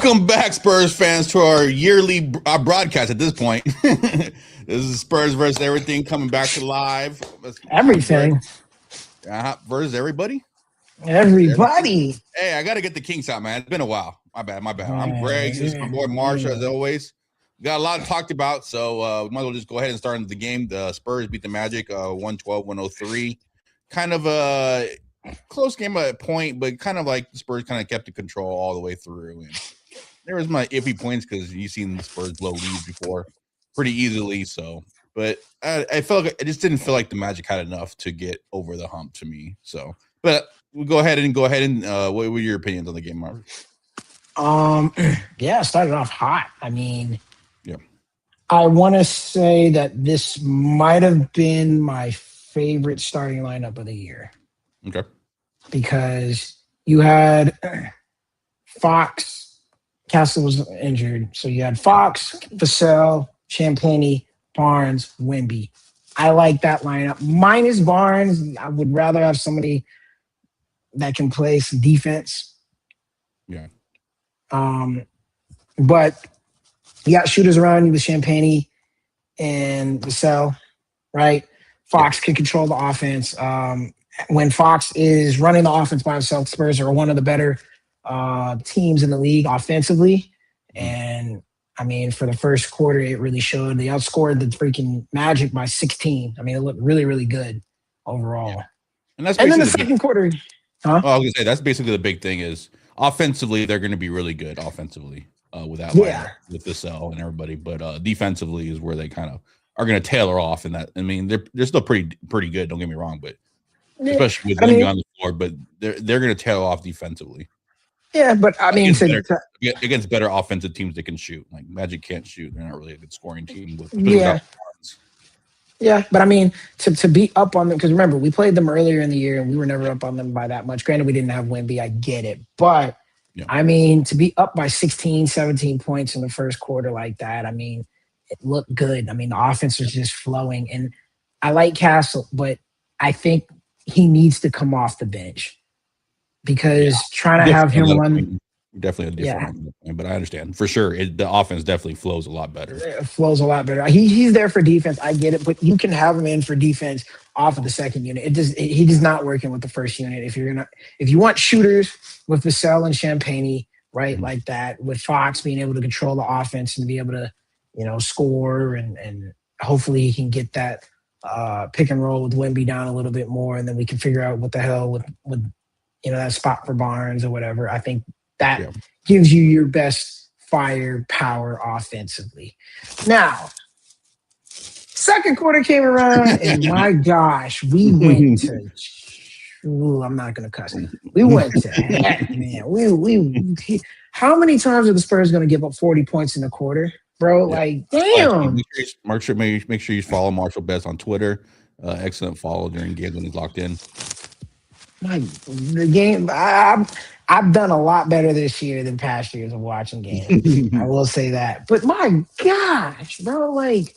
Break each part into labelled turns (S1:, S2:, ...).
S1: Welcome back, Spurs fans, to our yearly broadcast at this point. This is Spurs versus everything coming back to live.
S2: Everything.
S1: Versus everybody?
S2: Everybody.
S1: Hey, I got to get the kinks out, man. It's been a while. My bad. I'm Greg. This is my boy Marsha, as always. Got a lot talked about, so we might as well just go ahead and start into the game. The Spurs beat the Magic 112-103. Kind of a close game at a point, but kind of like the Spurs kind of kept the control all the way through. And there was my iffy points because you've seen the Spurs blow leads before pretty easily. So, but I felt like it just didn't feel like the Magic had enough to get over the hump to me. So, but we'll go ahead and what were your opinions on the game, Mark?
S2: Yeah, it started off hot. I mean,
S1: yeah,
S2: I want to say that this might have been my favorite starting lineup of the year.
S1: Okay.
S2: Because you had Fox, Castle was injured. So you had Fox, Vassell, Champagnie, Barnes, Wemby. I like that lineup. Minus Barnes, I would rather have somebody that can play some defense.
S1: Yeah.
S2: But you got shooters around you with Champagnie and Vassell, right? Fox can control the offense. When Fox is running the offense by himself, Spurs are one of the better teams in the league offensively. And, I mean, for the first quarter, it really showed. They outscored the freaking Magic by 16. I mean, it looked really, really good overall. Yeah.
S1: And
S2: then the second quarter.
S1: Huh? I was going to say, that's basically the big thing is offensively, they're going to be really good offensively with Vassell and everybody. But defensively is where they kind of are going to tailor off in that. I mean, they're still pretty good, don't get me wrong, but especially with them on the floor, but they're going to tail off defensively.
S2: Yeah, but I mean,
S1: against better offensive teams that can shoot. Like Magic can't shoot; they're not really a good scoring team.
S2: Yeah, but I mean, to be up on them, because remember we played them earlier in the year and we were never up on them by that much. Granted, we didn't have Wemby, I get it, but I mean, to be up by 16, 17 points in the first quarter like that, I mean, it looked good. I mean, the offense was just flowing, and I like Castle, but I think he needs to come off the bench because trying to have him run
S1: definitely a different point, but I understand for sure the offense definitely flows a lot better.
S2: It flows a lot better. He's there for defense. I get it, but you can have him in for defense off of the second unit. He's not working with the first unit. If you want shooters with Vassell and Champagnie, right, like that, with Fox being able to control the offense and be able to, score and hopefully he can get that pick and roll with Wemby down a little bit more, and then we can figure out what the hell with that spot for Barnes or whatever. I think that gives you your best firepower offensively. Now, second quarter came around, and my gosh, we went to. I'm not gonna cuss. We went to heck, man. We how many times are the Spurs gonna give up 40 points in a quarter? Bro, like, damn.
S1: Make sure you follow Marshall Best on Twitter. Excellent follow during games when he's locked in.
S2: The game, I've done a lot better this year than past years of watching games. I will say that. But my gosh, bro, like,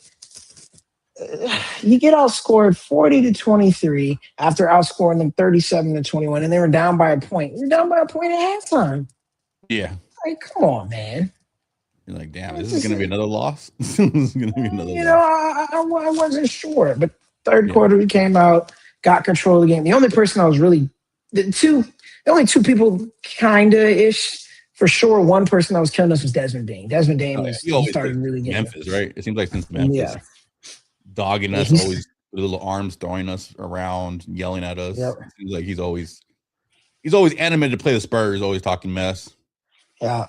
S2: you get outscored 40-23 after outscoring them 37-21, and they were down by a point. You're down by a point at halftime.
S1: Yeah.
S2: Like, come on, man.
S1: You're like, damn, this is going to be another loss? This is going to be another loss.
S2: I wasn't sure. But third quarter, we came out, got control of the game. The only person I was really the only two people kinda-ish, for sure, one person that was killing us was Desmond Dane. Desmond Dane he started really getting
S1: Memphis, right? It seems like since Memphis. Dogging us, always with little arms throwing us around, yelling at us. Yep. It seems like he's always animated to play the Spurs, always talking mess.
S2: Yeah.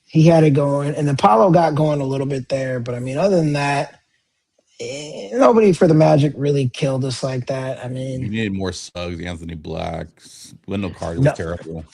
S2: He had it going, and then Paulo got going a little bit there. But, I mean, other than that, nobody for the Magic really killed us like that. I mean,
S1: you needed more Suggs, Anthony Black, Wendell Carter was terrible.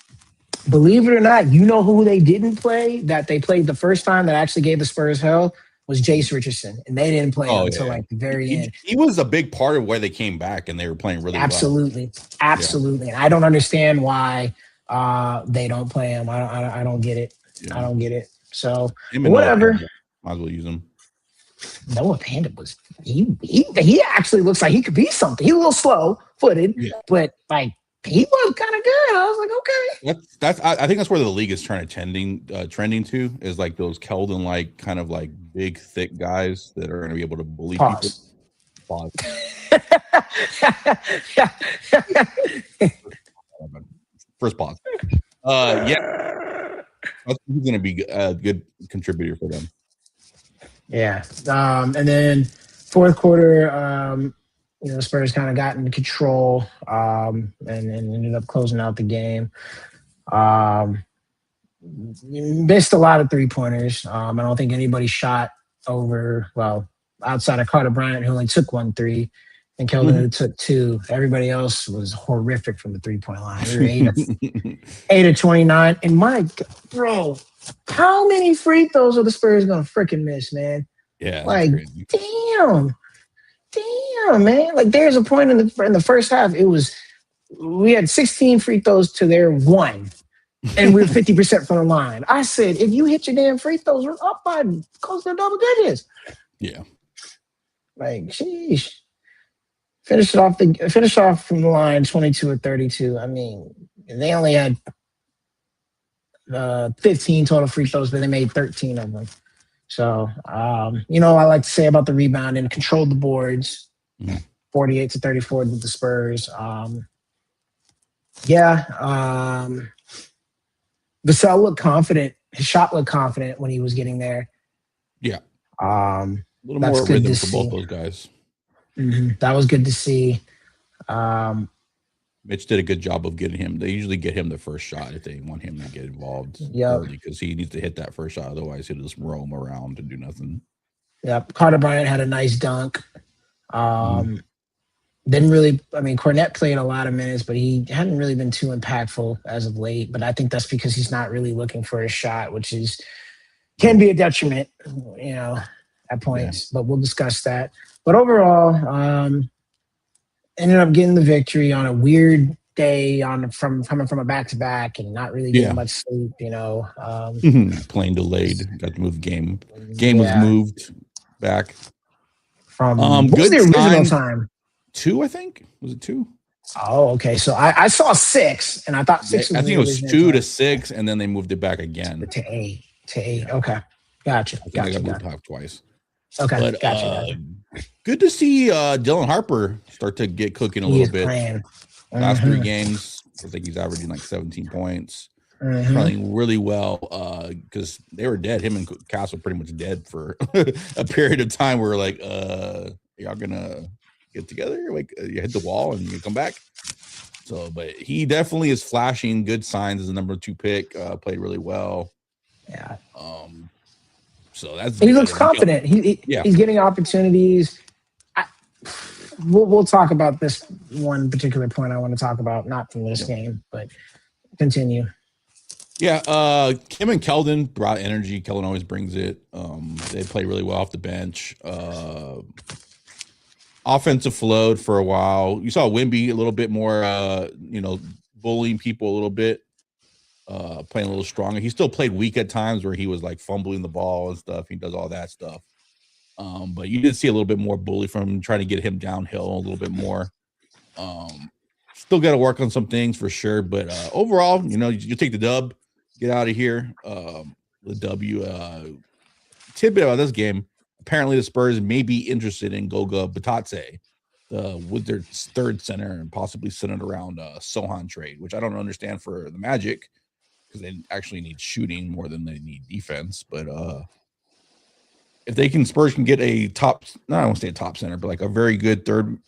S2: Believe it or not, you know who they didn't play that they played the first time that actually gave the Spurs hell was Jace Richardson, and they didn't play him until like the very end.
S1: He was a big part of where they came back, and they were playing really well.
S2: Absolutely. And I don't understand why they don't play him. I don't get it. I don't get it. So whatever.
S1: Might as well use him.
S2: Noah Panda he actually looks like he could be something. He's a little slow-footed, but like he was kind of good. I was like, okay.
S1: I think that's where the league is trying to trending to is like those Keldon like kind of like big thick guys that are going to be able to bully people. Pause. First pause. Yeah, he's going to be a good contributor for them.
S2: Yeah, and then fourth quarter, Spurs kind of got into control and ended up closing out the game. Missed a lot of 3-pointers. I don't think anybody shot outside of Carter Bryant, who only took 1 3, and Keldon who took 2. Everybody else was horrific from the 3-point line. We were 8 of 29. And bro, how many free throws are the Spurs going to freaking miss, man?
S1: Yeah,
S2: like, damn, man. Like, there's a point in the first half, we had 16 free throws to their 1. And we're 50% from the line. I said, if you hit your damn free throws, we're up by close to double digits.
S1: Yeah.
S2: Like, sheesh. Finish off from the line 22 or 32. I mean, they only had 15 total free throws, but they made 13 of them. So, I like to say about the rebound and controlled the boards, 48 to 34 with the Spurs. Vassell looked confident. His shot looked confident when he was getting there.
S1: Yeah.
S2: A
S1: little more rhythm for both those guys.
S2: Mm-hmm. That was good to see.
S1: Mitch did a good job of getting him. They usually get him the first shot if they want him to get involved early because he needs to hit that first shot. Otherwise, he'll just roam around and do nothing.
S2: Yep. Carter Bryant had a nice dunk. Cornette played a lot of minutes, but he hadn't really been too impactful as of late. But I think that's because he's not really looking for a shot, which can be a detriment, at points. Yeah. But we'll discuss that. But overall, ended up getting the victory on a weird day coming from a back-to-back and not really getting much sleep,
S1: Playing delayed, got to move the game. Game was moved back.
S2: From what was the original time?
S1: 2, I think. Was it 2?
S2: Oh, okay. So I saw 6, and I thought 6 was
S1: I think it was 2 to 6, and then they moved it back again.
S2: To 8. Okay. Gotcha.
S1: I think I got moved half twice.
S2: Okay.
S1: But,
S2: gotcha.
S1: Good to see Dylan Harper start to get cooking a little bit.
S2: Playing.
S1: Last 3 games, I think he's averaging like 17 points. Playing really well because they were dead. Him and Cass were pretty much dead for a period of time where like, y'all gonna get together? Like you hit the wall and you come back. So, but he definitely is flashing good signs as a number 2 pick. Played really well.
S2: Yeah.
S1: So that's
S2: he looks confident. He's getting opportunities. We'll talk about this one particular point I want to talk about, not from this game, but continue.
S1: Yeah, Kim and Keldon brought energy. Keldon always brings it. They play really well off the bench. Offensive flowed for a while. You saw Wimby a little bit more, bullying people a little bit, playing a little stronger. He still played weak at times where he was like fumbling the ball and stuff. He does all that stuff. But you did see a little bit more bully from him, trying to get him downhill a little bit more. Still got to work on some things for sure. But overall, you take the dub, get out of here. The W. Tidbit about this game. Apparently, the Spurs may be interested in Goga Batadze with their third center and possibly centered around Sohan trade, which I don't understand for the Magic because they actually need shooting more than they need defense. But if Spurs can get I don't want to say a top center, but like a very good third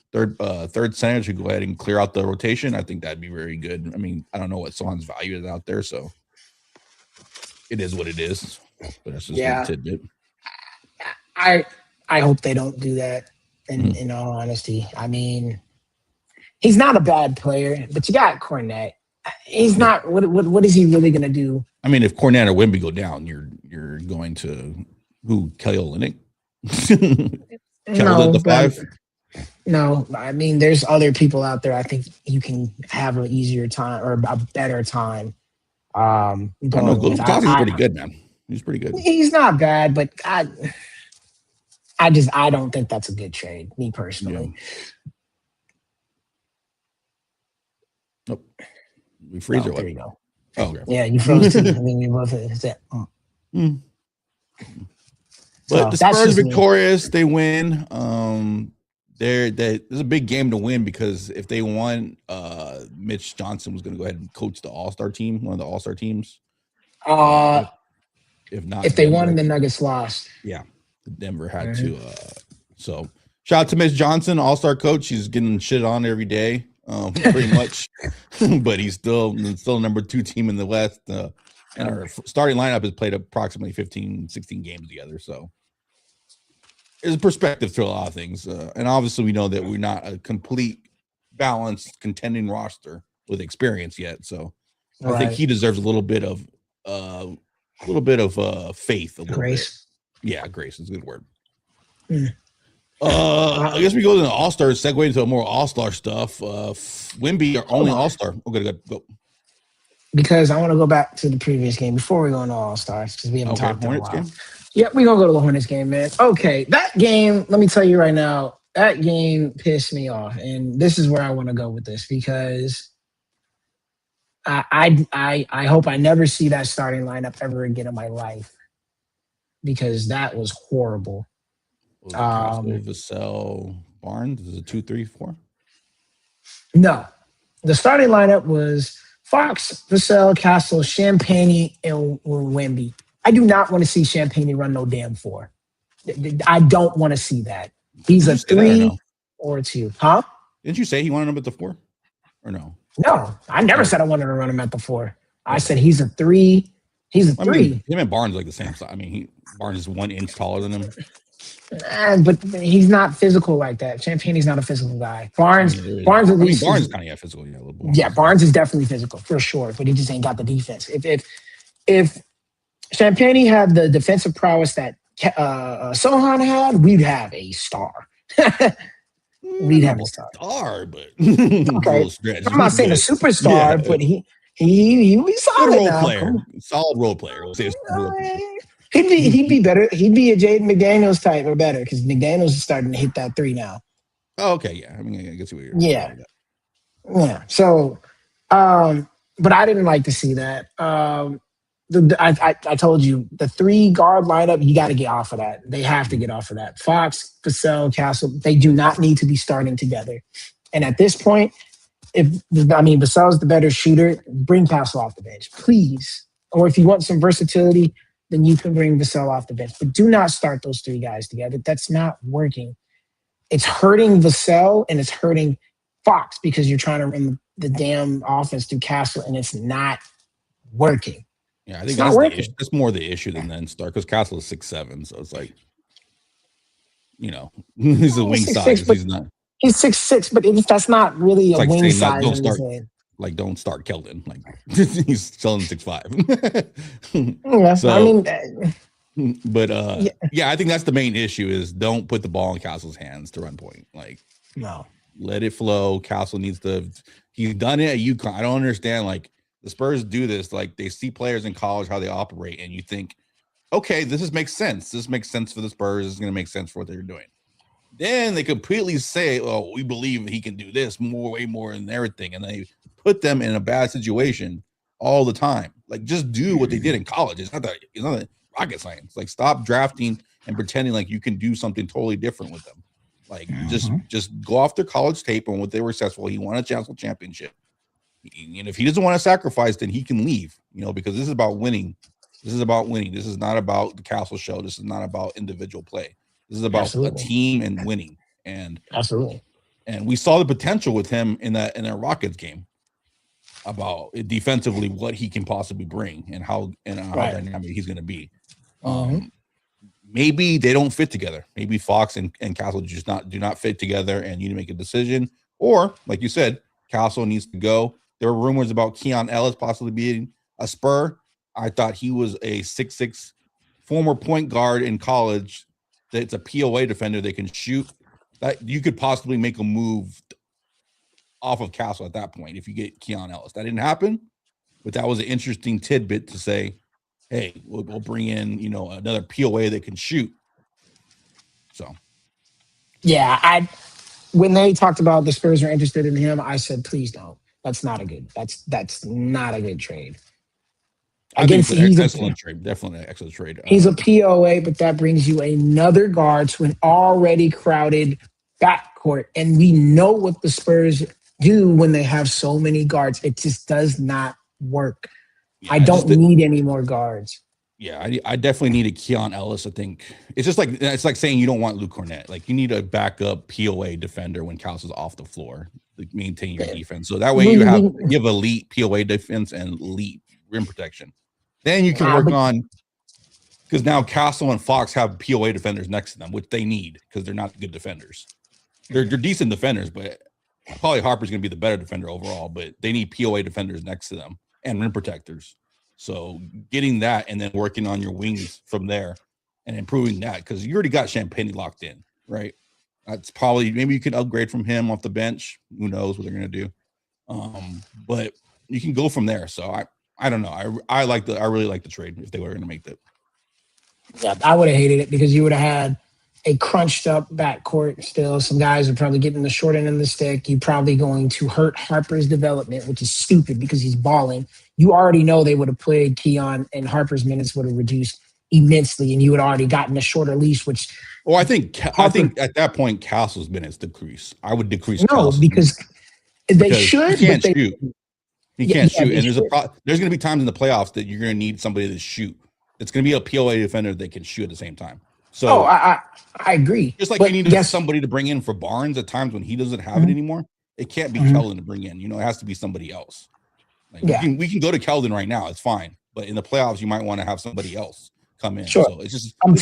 S1: center to go ahead and clear out the rotation, I think that'd be very good. I mean, I don't know what Sohan's value is out there, so it is what it is. But that's just a tidbit.
S2: I hope they don't do that. In all honesty, I mean, he's not a bad player, but you got Cornette. He's not. What is he really going to do?
S1: I mean, if Cornette or Wimby go down, you're going to who? Kelly Olynyk?
S2: No, the 5. No, I mean, there's other people out there. I think you can have an easier time or a better time.
S1: I know Gulf's pretty good, man. He's pretty good.
S2: He's not bad, but I don't think that's a good trade, me personally.
S1: Nope. We freeze or what?
S2: There you go.
S1: Oh, okay.
S2: Yeah, you froze too. I mean, we both said.
S1: But the Spurs victorious, they win. There's a big game to win because if they won, Mitch Johnson was going to go ahead and coach the All-Star team, one of the All-Star teams. If not,
S2: if they won, the Nuggets lost.
S1: Yeah, Denver had to. So shout out to Mitch Johnson, All-Star coach. He's getting shit on every day, pretty much, but he's still number 2 team in the West. And our starting lineup has played approximately 15, 16 games together. So there's a perspective to a lot of things. And obviously we know that we're not a complete balanced contending roster with experience yet. So I think he deserves a little bit of faith.
S2: Grace.
S1: Yeah, grace is a good word. I guess we go to the All-Star, segue into more All-Star stuff. Wemby, our only All-Star. Okay, go.
S2: Because I want to go back to the previous game before we go into All-Stars because we haven't talked in a while.
S1: Game?
S2: Yeah, we're going to go to the Hornets game, man. Okay, that game, let me tell you right now, that game pissed me off. And this is where I want to go with this because I hope I never see that starting lineup ever again in my life because that was horrible.
S1: Vassell, Barnes, is it 2-3-4?
S2: No. The starting lineup was Fox, Vassell, Castle, Champagnie, and Wemby. I do not want to see Champagnie run no damn 4. I don't want to see that. He's a 3 or a 2. Huh?
S1: Didn't you say he wanted him at the 4? Or no?
S2: No, I never said I wanted to run him at the 4. I said he's a 3. He's a 3.
S1: I mean, him and Barnes like the same size. I mean, Barnes is 1 inch taller than him.
S2: But he's not physical like that. Champagnie's not a physical guy. Barnes at least.
S1: Barnes kind of physical. Yeah, a little more.
S2: Yeah, Barnes is definitely physical for sure, but he just ain't got the defense. If Champagnie had the defensive prowess that Sohan had, we'd have a star. We'd have a
S1: star, but
S2: okay. I'm not saying a superstar, but he would be solid.
S1: Solid role player.
S2: He'd be better. He'd be a Jaden McDaniels type or better because McDaniels is starting to hit that 3 now.
S1: Oh, okay, yeah. I mean, I guess what you're.
S2: Yeah. So, but I didn't like to see that. I told you the 3 guard lineup. You got to get off of that. They have to get off of that. Fox, Vassell, Castle. They do not need to be starting together. And at this point, Vassell's the better shooter. Bring Castle off the bench, please. Or if you want some versatility, then you can bring Vassell off the bench. But do not start those 3 guys together. That's not working. It's hurting Vassell and it's hurting Fox because you're trying to run the damn offense through Castle and it's not working.
S1: Yeah, I think that's the issue. That's more the issue than then start because Castle is 6'7", so it's like, he's a wing size. He's not.
S2: He's 6'6", but that's not really a wing size.
S1: Don't start Keldon. Like he's still 6'5".
S2: Yeah, so, I mean,
S1: but I think that's the main issue is don't put the ball in Castle's hands to run point. Like,
S2: no,
S1: let it flow. Castle needs to. He's done it at UConn. I don't understand. Like the Spurs do this. Like they see players in college how they operate, and you think, okay, makes sense. This makes sense for the Spurs. This is going to make sense for what they're doing. Then they completely say, "Oh, we believe he can do this way more than everything," and they put them in a bad situation all the time. Like, just do what they did in college. It's not rocket science. Like, stop drafting and pretending like you can do something totally different with them. Like, just go off their college tape and what they were successful. He won a national championship. And if he doesn't want to sacrifice, then he can leave. Because this is about winning. This is about winning. This is not about the Castle show. This is not about individual play. This is about a team and winning. And
S2: absolutely.
S1: And we saw the potential with him in that Rockets game about defensively what he can possibly bring and how dynamic he's going to be. Maybe they don't fit together. Maybe Fox and Castle just do not fit together, and you need to make a decision. Or, like you said, Castle needs to go. There were rumors about Keon Ellis possibly being a Spur. I thought he was a 6'6" former point guard in college. That's a POA defender they can shoot. That you could possibly make a move off of Castle at that point if you get Keon Ellis. That didn't happen, but that was an interesting tidbit to say, hey, we'll bring in, another POA that can shoot. So.
S2: Yeah, when they talked about the Spurs are interested in him, I said, please don't. That's not a good. That's not a good trade.
S1: I think it's an excellent trade. Definitely an excellent trade.
S2: He's a POA, but that brings you another guard to an already crowded backcourt. And we know what the Spurs do when they have so many guards. It just does not work. Yeah, I don't need any more guards.
S1: Yeah, I definitely need a Keon Ellis. I think it's like saying you don't want Luke Cornett. Like you need a backup POA defender when Kals is off the floor to maintain your defense. So that way you have elite POA defense and elite rim protection. Then you can work on, because now Castle and Fox have POA defenders next to them, which they need because they're not good defenders. They're decent defenders, but probably Harper's going to be the better defender overall. But they need POA defenders next to them and rim protectors. So getting that and then working on your wings from there and improving that, because you already got Champagne locked in, right? That's probably, maybe you can upgrade from him off the bench. Who knows what they're going to do? But you can go from there. So I don't know. I really like the trade if they were going to make that.
S2: Yeah, I would have hated it because you would have had a crunched up backcourt still. Some guys are probably getting the short end of the stick. You're probably going to hurt Harper's development, which is stupid because he's balling. You already know they would have played Keon and Harper's minutes would have reduced immensely, and you would have already gotten a shorter leash, which.
S1: Well, I think at that point, Castle's minutes decrease. I would decrease.
S2: No, because they should.
S1: He can't shoot. He can't shoot, and there's going to be times in the playoffs that you're going to need somebody to shoot. It's going to be a POA defender that can shoot at the same time. So
S2: I agree.
S1: Just like you need somebody to bring in for Barnes at times when he doesn't have it anymore. It can't be Keldon to bring in. It has to be somebody else. Like we can go to Keldon right now. It's fine. But in the playoffs, you might want to have somebody else come in.
S2: Sure.
S1: So it's just
S2: I'm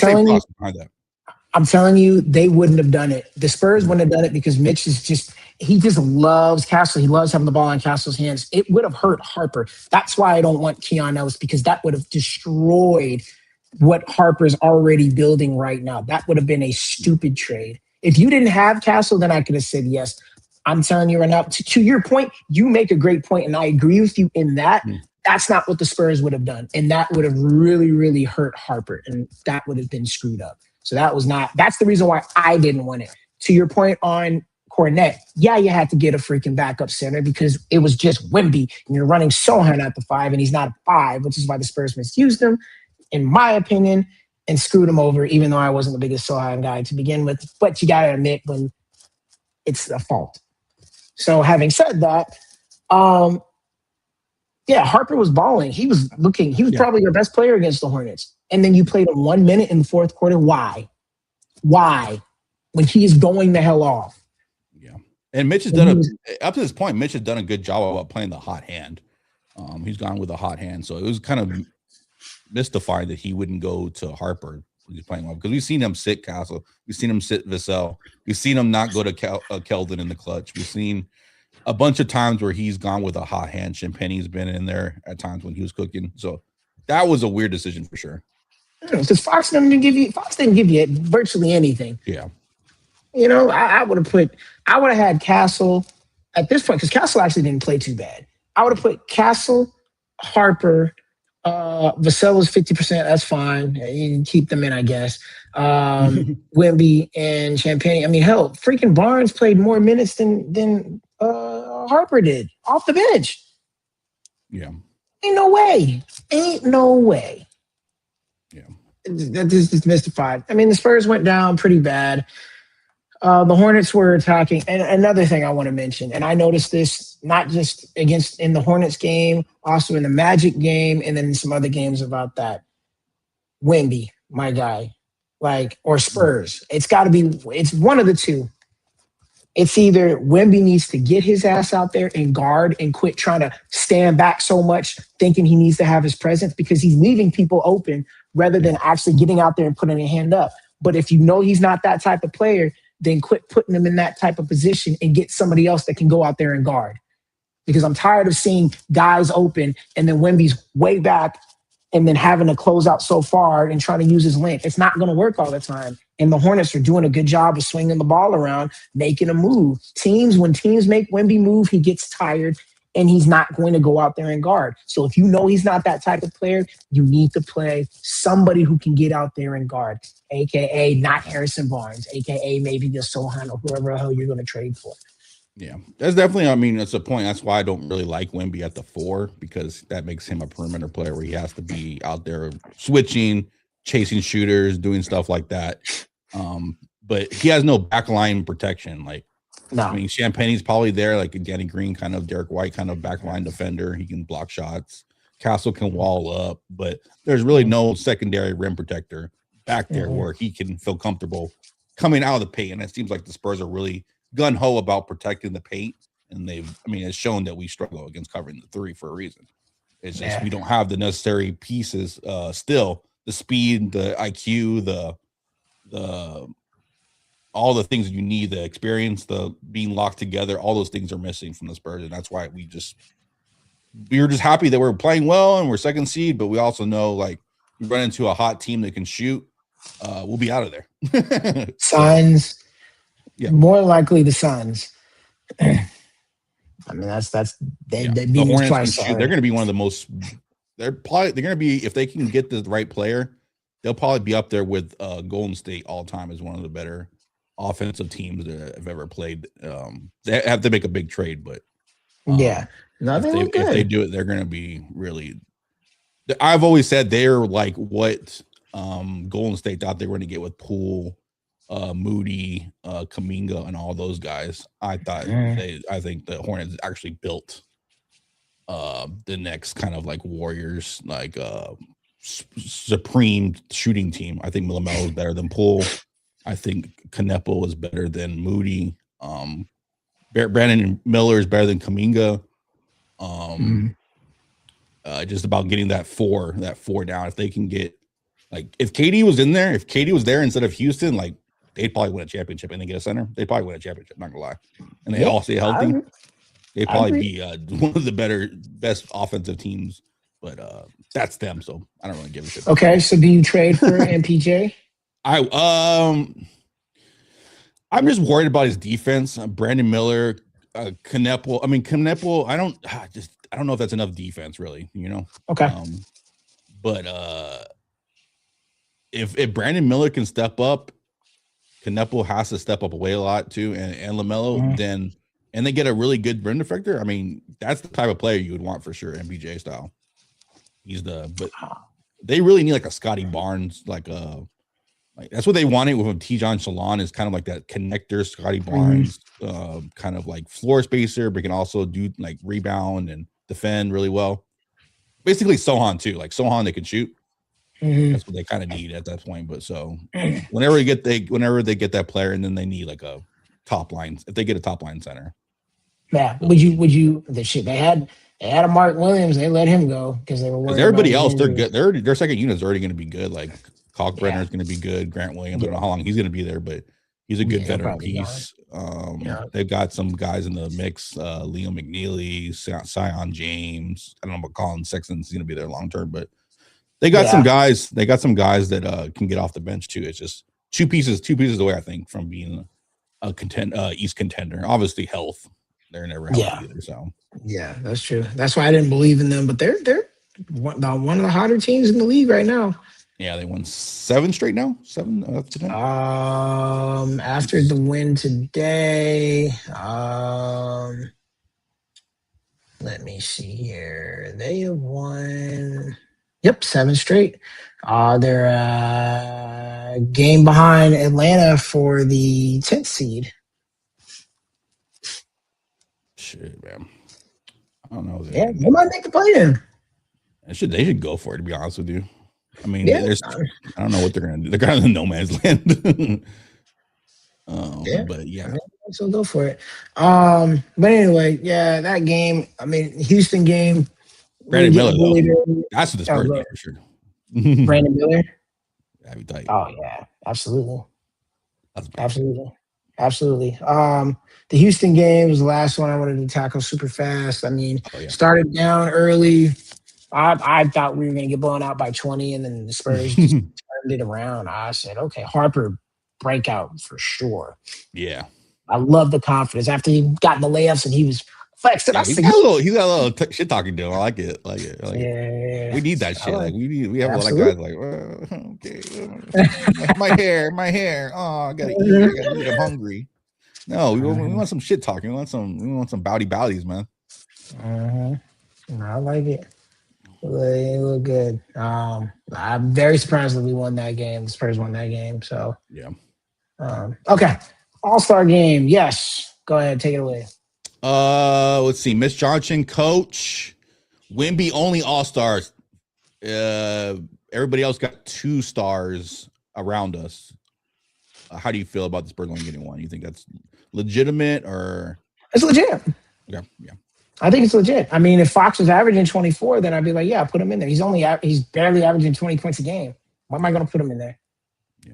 S2: telling you, they wouldn't have done it. The Spurs wouldn't have done it because Mitch he just loves Castle. He loves having the ball in Castle's hands. It would have hurt Harper. That's why I don't want Keon Ellis, because that would have destroyed what Harper's already building right now. That would have been a stupid trade. If you didn't have Castle, then I could have said yes. I'm telling you right now, to your point, you make a great point, and I agree with you in that. That's not what the Spurs would have done. And that would have really, really hurt Harper, and that would have been screwed up. So that's the reason why I didn't want it. To your point on Cornette, yeah, you had to get a freaking backup center because it was just Wemby, and you're running Sohan at the 5, and he's not a 5, which is why the Spurs misused him, in my opinion, and screwed him over, even though I wasn't the biggest Sohan guy to begin with. But you got to admit when it's a fault. So having said that, Harper was balling. He was probably your best player against the Hornets. And then you played him 1 minute in the fourth quarter. Why? When he is going the hell off.
S1: Yeah. And Mitch has up to this point, Mitch has done a good job about playing the hot hand. He's gone with a hot hand. So it was kind of mystifying that he wouldn't go to Harper when he's playing well, because we've seen him sit Castle. We've seen him sit Vassell. We've seen him not go to Keldon in the clutch. We've seen a bunch of times where he's gone with a hot hand. Champagne's been in there at times when he was cooking. So that was a weird decision for sure.
S2: Because Fox didn't give you virtually anything.
S1: Yeah.
S2: I would have had Castle at this point, because Castle actually didn't play too bad. I would have put Castle, Harper, Vassell was 50%. That's fine. You can keep them in, I guess. Wemby and Champagne. I mean, hell, freaking Barnes played more minutes than Harper did off the bench.
S1: Yeah.
S2: Ain't no way.
S1: Yeah.
S2: That just mystified. I mean, the Spurs went down pretty bad. The Hornets were attacking. And another thing I want to mention, and I noticed this not just in the Hornets game, also in the Magic game, and then in some other games about that. Wemby, my guy, or Spurs. It's one of the two. It's either Wemby needs to get his ass out there and guard and quit trying to stand back so much, thinking he needs to have his presence, because he's leaving people open rather than actually getting out there and putting a hand up. But if you know he's not that type of player, then quit putting him in that type of position and get somebody else that can go out there and guard. Because I'm tired of seeing guys open and then Wemby's way back and then having to close out so far and trying to use his length. It's not going to work all the time. And the Hornets are doing a good job of swinging the ball around, making a move. When teams make Wemby move, he gets tired and he's not going to go out there and guard. So if you know he's not that type of player, you need to play somebody who can get out there and guard, a.k.a. not Harrison Barnes, a.k.a. maybe just Sohan or whoever the hell you're going to trade for.
S1: Yeah, that's definitely. I mean, that's a point. That's why I don't really like Wemby at the 4 because that makes him a perimeter player where he has to be out there switching, chasing shooters, doing stuff like that. But he has no backline protection. Like, I
S2: No.
S1: mean, Champagne's probably there, like a Danny Green kind of, Derek White kind of backline defender. He can block shots. Castle can wall up, but there's really no secondary rim protector back there where he can feel comfortable coming out of the paint. And it seems like the Spurs are really gun ho about protecting the paint, and it's shown that we struggle against covering the 3 for a reason. It's just we don't have the necessary pieces. Still, the speed, the IQ, the all the things you need, the experience, the being locked together, all those things are missing from the Spurs, and that's why we're just happy that we're playing well and we're second seed, but we also know like we run into a hot team that can shoot, we'll be out of there.
S2: Suns.
S1: So, yeah.
S2: More likely the Suns. I mean, they beat
S1: the
S2: us
S1: Hornets
S2: twice.
S1: can shoot. They're going to be one of the most. They're going to be, if they can get the right player, they'll probably be up there with Golden State all time as one of the better offensive teams that have ever played. They have to make a big trade, but if they do it, they're going to be really. I've always said they're like what Golden State thought they were going to get with Poole, Moody, Kuminga, and all those guys. I think the Hornets actually built the next kind of like Warriors, like supreme shooting team. I think LaMelo is better than Poole. I think Kneppel is better than Moody. Brandon Miller is better than Kuminga. Just about getting that four down. If they can get, like, if KD was in there, if KD was there instead of Houston, like, they'd probably win a championship and they get a center. They'd probably win a championship, not gonna lie. And they all stay healthy. They'd probably be one of the best offensive teams. But that's them, so I don't really give a shit.
S2: Okay, so do you trade for MPJ?
S1: I'm just worried about his defense. Brandon Miller, Kneppel. I mean, Kneppel, I don't know if that's enough defense, really, you know?
S2: Okay.
S1: But if Brandon Miller can step up, Kneppel has to step up away a lot too, and LaMelo, then and they get a really good rim deflector. I mean, that's the type of player you would want for sure, MPJ style. But they really need like a Scotty Barnes, like that's what they wanted with Tijon Shalon, is kind of like that connector, Scotty Barnes, kind of like floor spacer, but can also do like rebound and defend really well. Basically, Sohan too, like Sohan, they can shoot. That's what they kind of need at that point. But so whenever they get that player, and then they need like a top line, if they get a top line center.
S2: Yeah. Would you they had a Mark Williams, they let him go because they were worried.
S1: Everybody else, they're good. Their second unit is already going to be good. Like Kalkbrenner is going to be good. Grant Williams, I don't know how long he's going to be there, but he's a good veteran piece. They've got some guys in the mix. Liam McNeely, Sion James. I don't know about Colin Sexton's going to be there long term, but they got some guys. They got some guys that can get off the bench too. It's just two pieces away, I think, from being a East contender. Obviously, health. They're never healthy either. So
S2: that's true. That's why I didn't believe in them. But they're one of the hotter teams in the league right now.
S1: Yeah, they won 7 straight now. 7 today.
S2: After the win today, let me see here. They have won. Yep, 7 straight. They're a game behind Atlanta for the 10th seed.
S1: Shit, man. I don't know.
S2: They might make the play-in.
S1: They should go for it, to be honest with you. I mean, I don't know what they're going to do. They're kind of in no man's land. But yeah.
S2: So go for it. But anyway, that game, I mean, Houston game.
S1: Brandon Miller, that's what the Spurs need for sure.
S2: Brandon Miller?
S1: That'd be tight.
S2: Oh, yeah. Absolutely. Absolutely. The Houston game was the last one I wanted to tackle super fast. I mean, started down early. I thought we were going to get blown out by 20, and then the Spurs just turned it around. I said, okay, Harper breakout for sure.
S1: Yeah.
S2: I love the confidence. After he got in the layups and he was flexing.
S1: Yeah, he's got a little shit talking to him. I like it.
S2: Yeah.
S1: We need that shit. We have a lot of guys like, okay, my hair. Oh, I gotta eat. I'm hungry. No, we want some shit talking. We want some bowdies, man.
S2: I like it. They look good. I'm very surprised that we won that game. The Spurs won that game. So
S1: yeah.
S2: Okay. All-Star game. Yes. Go ahead. Take it away.
S1: Let's see. Miss Johnson, coach. Wimby only All-Stars. Everybody else got 2 stars around us. How do you feel about the Spurs only getting 1? You think that's legitimate or?
S2: It's legit.
S1: Yeah.
S2: I think it's legit. I mean, if Fox was averaging 24, then I'd be like, yeah, put him in there. He's barely averaging 20 points a game. Why am I going to put him in there?
S1: Yeah.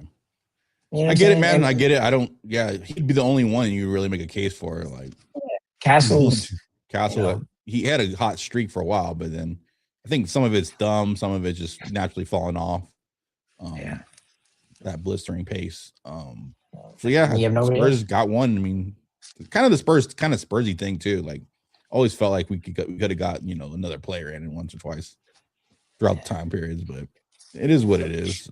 S2: You know
S1: I get it, man. I get it. I don't. Yeah, he'd be the only one you really make a case for. Like
S2: Castle.
S1: He had a hot streak for a while, but then I think some of it's dumb, some of it's just naturally falling off. That blistering pace. So yeah, Spurs got 1. I mean, kind of the Spursy thing too. Like, always felt like we could have got another player in once or twice throughout the time periods, but it is what it is.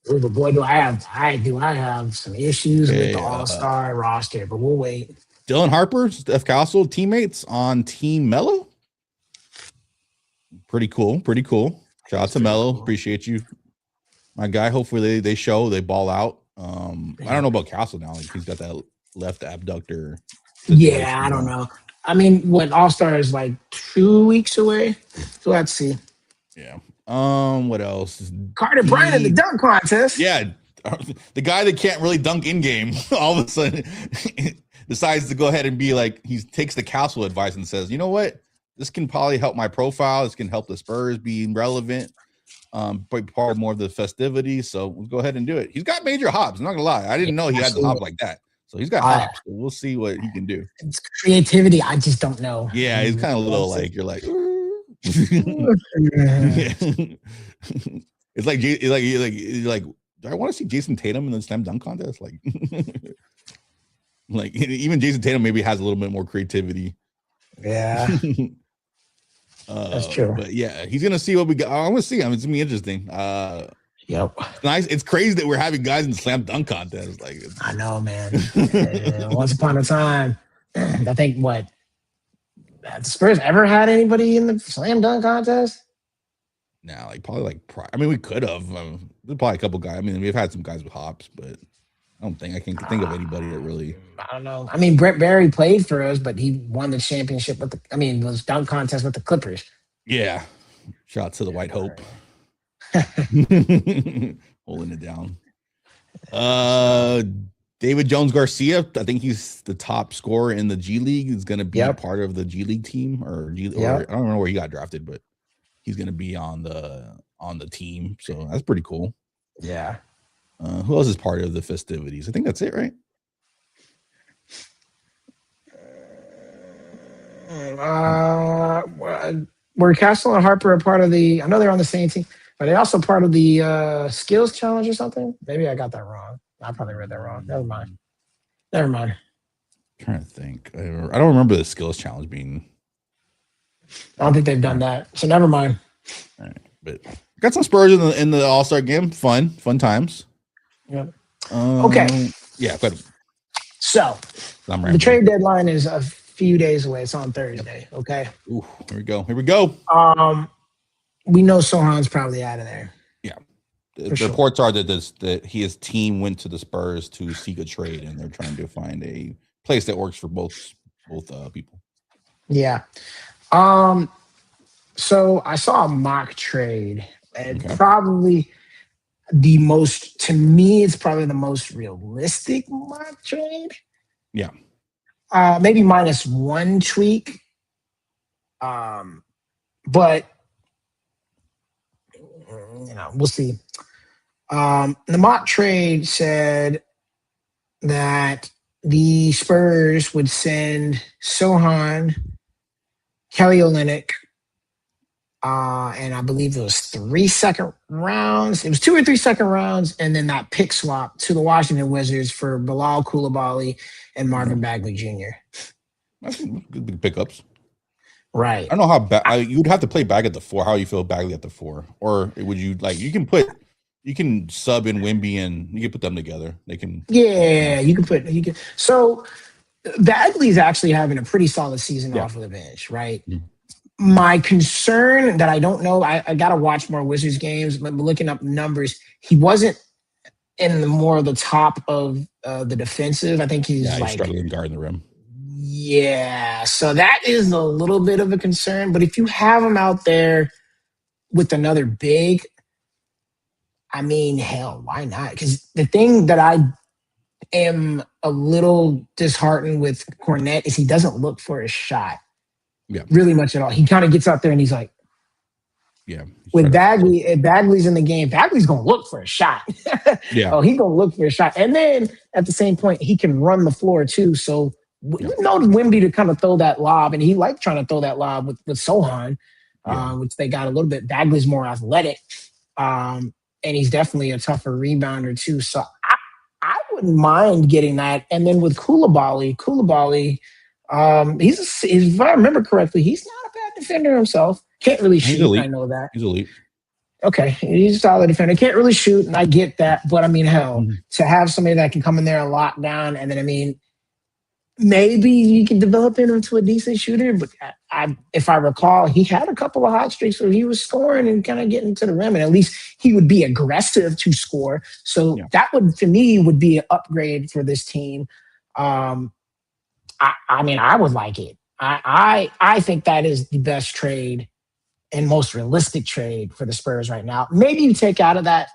S2: But boy, do I have some issues with the All-Star roster, but we'll wait.
S1: Dylan Harper, Steph Castle, teammates on Team Melo. Pretty cool. Shout out to Melo. Appreciate you, my guy. Hopefully they ball out. I don't know about Castle now. Like, he's got that left abductor.
S2: Yeah, I don't know. I mean, what All-Star is like 2 weeks away. So let's see.
S1: Yeah. What else?
S2: Carter Bryant in the dunk contest.
S1: Yeah. The guy that can't really dunk in game all of a sudden decides to go ahead and be like, he takes the Castle advice and says, you know what? This can probably help my profile. This can help the Spurs be relevant. But part of more of the festivities. So we'll go ahead and do it. He's got major hops. I'm not gonna lie. I didn't know he had the hop like that. So he's got hops. So we'll see what he can do.
S2: It's creativity. I just don't know.
S1: Yeah, he's kind of a little like, you're like, it's like you're like, do I want to see Jason Tatum in the slam dunk contest? Like, like even Jason Tatum maybe has a little bit more creativity.
S2: Yeah. That's true.
S1: But yeah, he's gonna see what we got. I want to see. I mean, it's gonna be interesting.
S2: Yep.
S1: It's nice. It's crazy that we're having guys in the slam dunk contest. Like,
S2: I know, man. Once upon a time, I think the Spurs ever had anybody in the slam dunk contest?
S1: Nah, like probably like. I mean, we could have. There's probably a couple guys. I mean, we've had some guys with hops, but I can't think of anybody that really.
S2: I don't know. I mean, Brett Barry played for us, but he won the championship was dunk contest with the Clippers.
S1: Yeah. Shout out to the White Hope. Holding it down. David Jones Garcia, I think he's the top scorer in the G League. He's going to be a part of the G League team or I don't know where he got drafted, but he's going to be on the team. So that's pretty cool.
S2: Yeah.
S1: Who else is part of the festivities? I think that's it, right?
S2: Were Castle and Harper a part of the? I know they're on the same team. Are they also part of the skills challenge or something? Maybe I got that wrong. I probably read that wrong. Never mind.
S1: I'm trying to think. I don't remember the skills challenge being.
S2: I don't think they've done that. So never mind.
S1: All right, but got some Spurs in the All-Star game. Fun times.
S2: Yep. Okay.
S1: Yeah.
S2: So the trade deadline is a few days away. It's on Thursday. Okay.
S1: Ooh, here we go.
S2: We know Sohan's probably out of there.
S1: Yeah. The reports are that his team went to the Spurs to seek a trade, and they're trying to find a place that works for both people.
S2: Yeah. So I saw a mock trade, and probably it's probably the most realistic mock trade.
S1: Yeah.
S2: Maybe minus one tweak. But we'll see. The mock trade said that the Spurs would send Sohan, Kelly Olynyk, and I believe it was 3 second rounds. It was 2 or 3 second rounds, and then that pick swap to the Washington Wizards for Bilal Coulibaly and Marvin Bagley Jr.
S1: That's good big pickups.
S2: Right.
S1: I don't know how you'd have to play Bagley at the 4. How you feel Bagley at the 4, or would you like? You can put You can sub in Wimby and you can put them together. They can.
S2: Yeah, you can. So Bagley's actually having a pretty solid season
S1: Yeah.
S2: off of the bench, right?
S1: Mhm.
S2: My concern that I don't know, I got to watch more Wizards games, but looking up numbers, he wasn't in the more of the top of the defensive. I think he's
S1: He's
S2: like,
S1: struggling guarding the rim.
S2: yeah. So that is a little bit of a concern. But if you have him out there with another big, I mean, hell, why not? Because the thing that I am a little disheartened with Cornette is he doesn't look for a shot really much at all. He kind of gets out there and he's like, with Bagley, if Bagley's in the game, Bagley's gonna look for a shot.
S1: Yeah.
S2: He's gonna look for a shot, and then at the same point, he can run the floor too. So we know Wimby to kind of throw that lob, and he liked trying to throw that lob with Sohan, which they got a little bit. Bagley's more athletic, and he's definitely a tougher rebounder too. So I wouldn't mind getting that. And then with Koulibaly, if I remember correctly, he's not a bad defender himself. Can't really shoot. I know that.
S1: He's elite.
S2: Okay, he's a solid defender. Can't really shoot, and I get that. But I mean, hell, to have somebody that can come in there and lock down, and then I mean, maybe you can develop him into a decent shooter. But if I recall, he had a couple of hot streaks where he was scoring and kind of getting to the rim, and at least he would be aggressive to score. So that would, to me, would be an upgrade for this team. I mean, I would like it. I think that is the best trade and most realistic trade for the Spurs right now. Maybe you take out that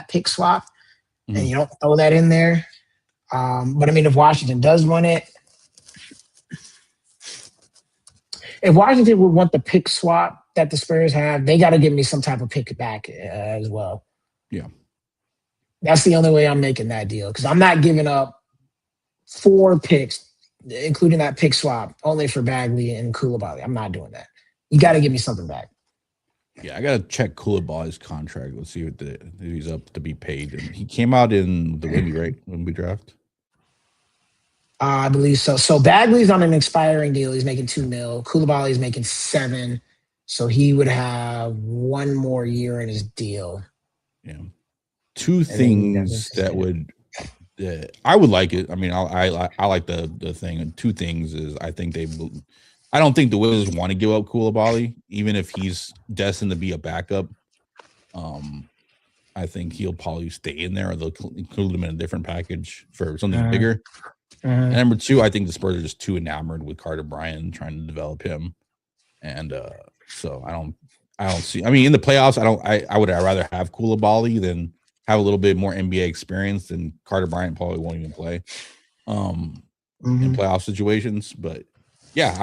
S2: pick swap and you don't throw that in there. But I mean, if Washington does want it, if Washington would want the pick swap that the Spurs have, they got to give me some type of pick back as well.
S1: Yeah.
S2: That's the only way I'm making that deal, because I'm not giving up 4 picks, including that pick swap, only for Bagley and Koulibaly. I'm not doing that. You got to give me something back.
S1: Yeah, I got to check Koulibaly's contract. Let's see if he's up to be paid. And he came out in the Wimby, right? Wimby draft.
S2: I believe so. So Bagley's on an expiring deal. He's making $2 million. Koulibaly's making $7 million. So he would have 1 more year in his deal.
S1: Yeah. 2 things that would I would like it. I mean, I like the thing. And 2 things is I don't think the Wizards want to give up Koulibaly, even if he's destined to be a backup. I think he'll probably stay in there, or they'll include him in a different package for something bigger. And number 2, I think the Spurs are just too enamored with Carter Bryant trying to develop him, and so I don't see. I mean, in the playoffs, I would rather have Koulibaly than have a little bit more NBA experience, than Carter Bryant probably won't even play in playoff situations, but. Yeah,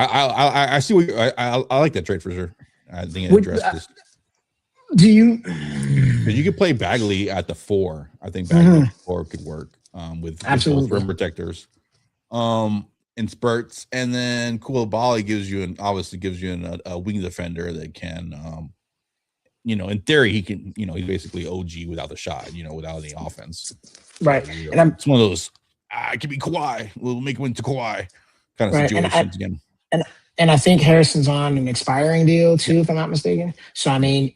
S1: I see what I like that trade for sure. I think it addresses.
S2: You
S1: could play Bagley at the 4. I think Bagley at the 4 could work with both rim protectors in spurts, and then Koulibaly obviously gives you a wing defender that can, in theory he can, he's basically OG without the shot, without any offense.
S2: Right,
S1: so, and it's one of those. It could be Kawhi. We'll make him into Kawhi kind of situations again.
S2: And I think Harrison's on an expiring deal too, if I'm not mistaken. So I mean,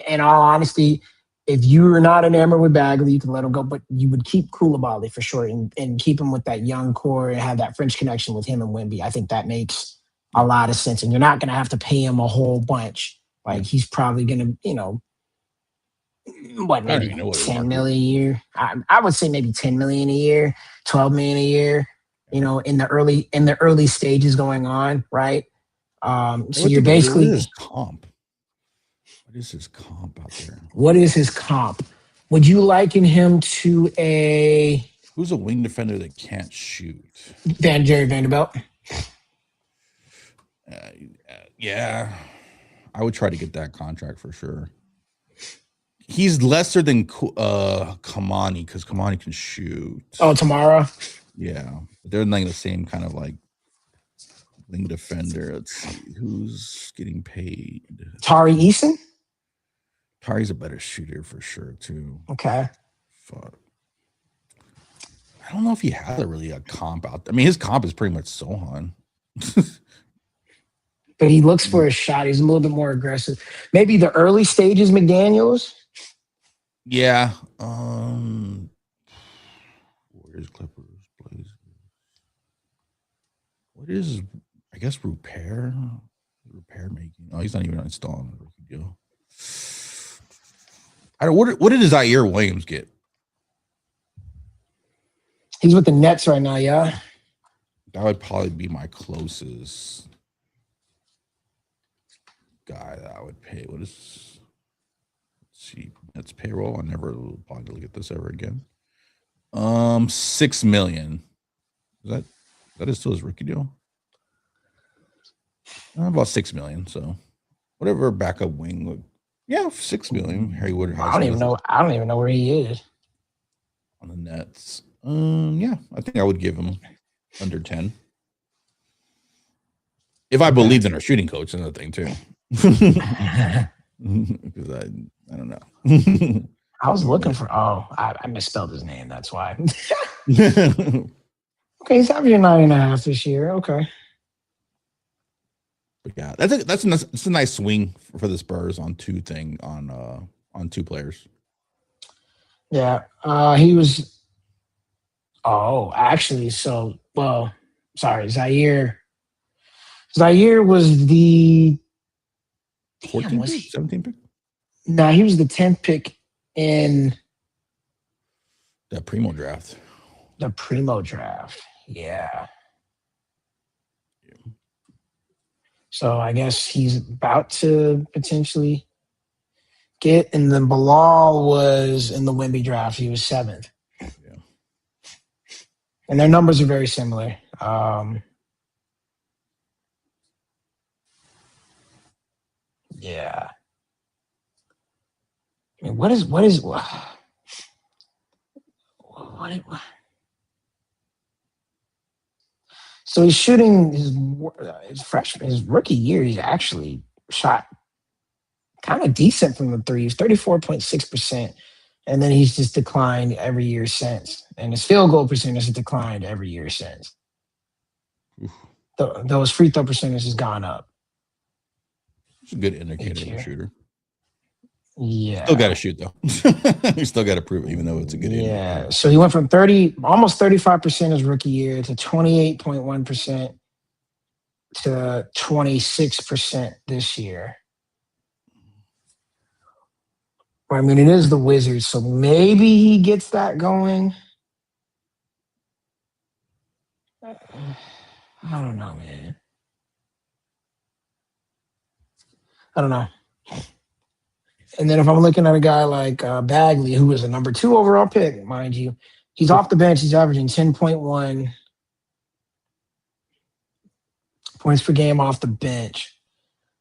S2: in all honesty, if you're not enamored with Bagley, you can let him go, but you would keep Koulibaly for sure, and keep him with that young core and have that French connection with him and Wimby. I think that makes a lot of sense, and you're not going to have to pay him a whole bunch. Like he's probably going to, maybe 10 million a year. I would say maybe 10 million a year, 12 million a year. In the early stages going on, right? So you're basically
S1: what is comp? What is his comp out there?
S2: What is his comp? Would you liken him to
S1: who's a wing defender that can't shoot?
S2: Jerry Vanderbilt.
S1: Yeah, I would try to get that contract for sure. He's lesser than Kamani, because Kamani can shoot.
S2: Oh, Tamara.
S1: Yeah, they're like the same kind of like wing defender. Let's see who's getting paid.
S2: Tari Eason.
S1: Tari's a better shooter for sure too.
S2: Okay.
S1: Fuck. I don't know if he has a comp out. I mean, his comp is pretty much Sohan.
S2: But he looks for a shot. He's a little bit more aggressive. Maybe the early stages, McDaniels.
S1: Yeah. Where's Clippers? Blazers. What is? I guess repair making. Oh, he's not even installing a rookie deal. I don't. What did Zaire Williams get?
S2: He's with the Nets right now, yeah.
S1: That would probably be my closest guy that I would pay. What is? Let's see, Nets payroll. I never probably look at this ever again. 6 million. That is still his rookie deal? About 6 million. So whatever backup wing would, yeah, 6 million. Harry Wood.
S2: I don't even know. I don't even know where he is
S1: on the Nets. Yeah, I think I would give him under 10 if I believed in our shooting coach. Another thing too, because I don't know.
S2: I was looking for. Oh, I misspelled his name. That's why. Okay, he's averaging 9.5 this year. Okay.
S1: But yeah, that's a nice swing for the Spurs on two players.
S2: Yeah, he was. Oh, actually, sorry, Zaire. Zaire was the
S1: 14 pick, 17 pick.
S2: Nah, he was the 10th pick in
S1: that Primo draft.
S2: The Primo draft, yeah. So I guess he's about to potentially get, and then Bilal was in the Wemby draft. He was 7th.
S1: Yeah.
S2: And their numbers are very similar. Yeah. I mean, what? So he's shooting his rookie year. He's actually shot kind of decent from the threes, 34.6%. And then he's just declined every year since. And his field goal percentage has declined every year since. Those free throw percentage has gone up.
S1: It's a good indicator of a shooter.
S2: Yeah.
S1: Still got to shoot, though. You still got to prove it, even though it's a good indicator.
S2: Yeah. So he went from almost 35% his rookie year to 28.1% to 26% this year. I mean, it is the Wizards, so maybe he gets that going. I don't know, man. I don't know. And then if I'm looking at a guy like Bagley, who was a number 2 overall pick, mind you, he's off the bench. He's averaging 10.1 points per game off the bench.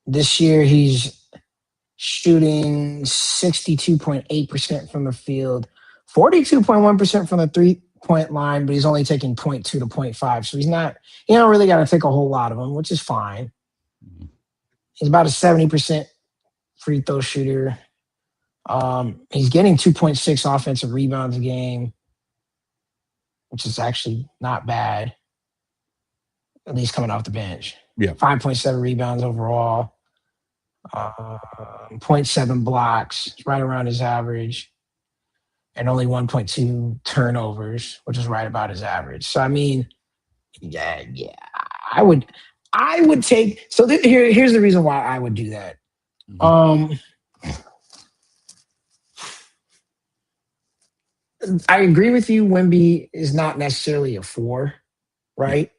S2: This year, he's shooting 62.8% from the field, 42.1% from the 3-point line, but he's only taking 0.2 to 0.5. So he don't really got to take a whole lot of them, which is fine. He's about a 70% free throw shooter. He's getting 2.6 offensive rebounds a game, which is actually not bad, at least coming off the bench.
S1: Yeah.
S2: 5.7 rebounds overall. 0.7 blocks, right around his average, and only 1.2 turnovers, which is right about his average. So I mean, yeah, I would take. So here's the reason why I would do that. I agree with you. Wemby is not necessarily a 4, right?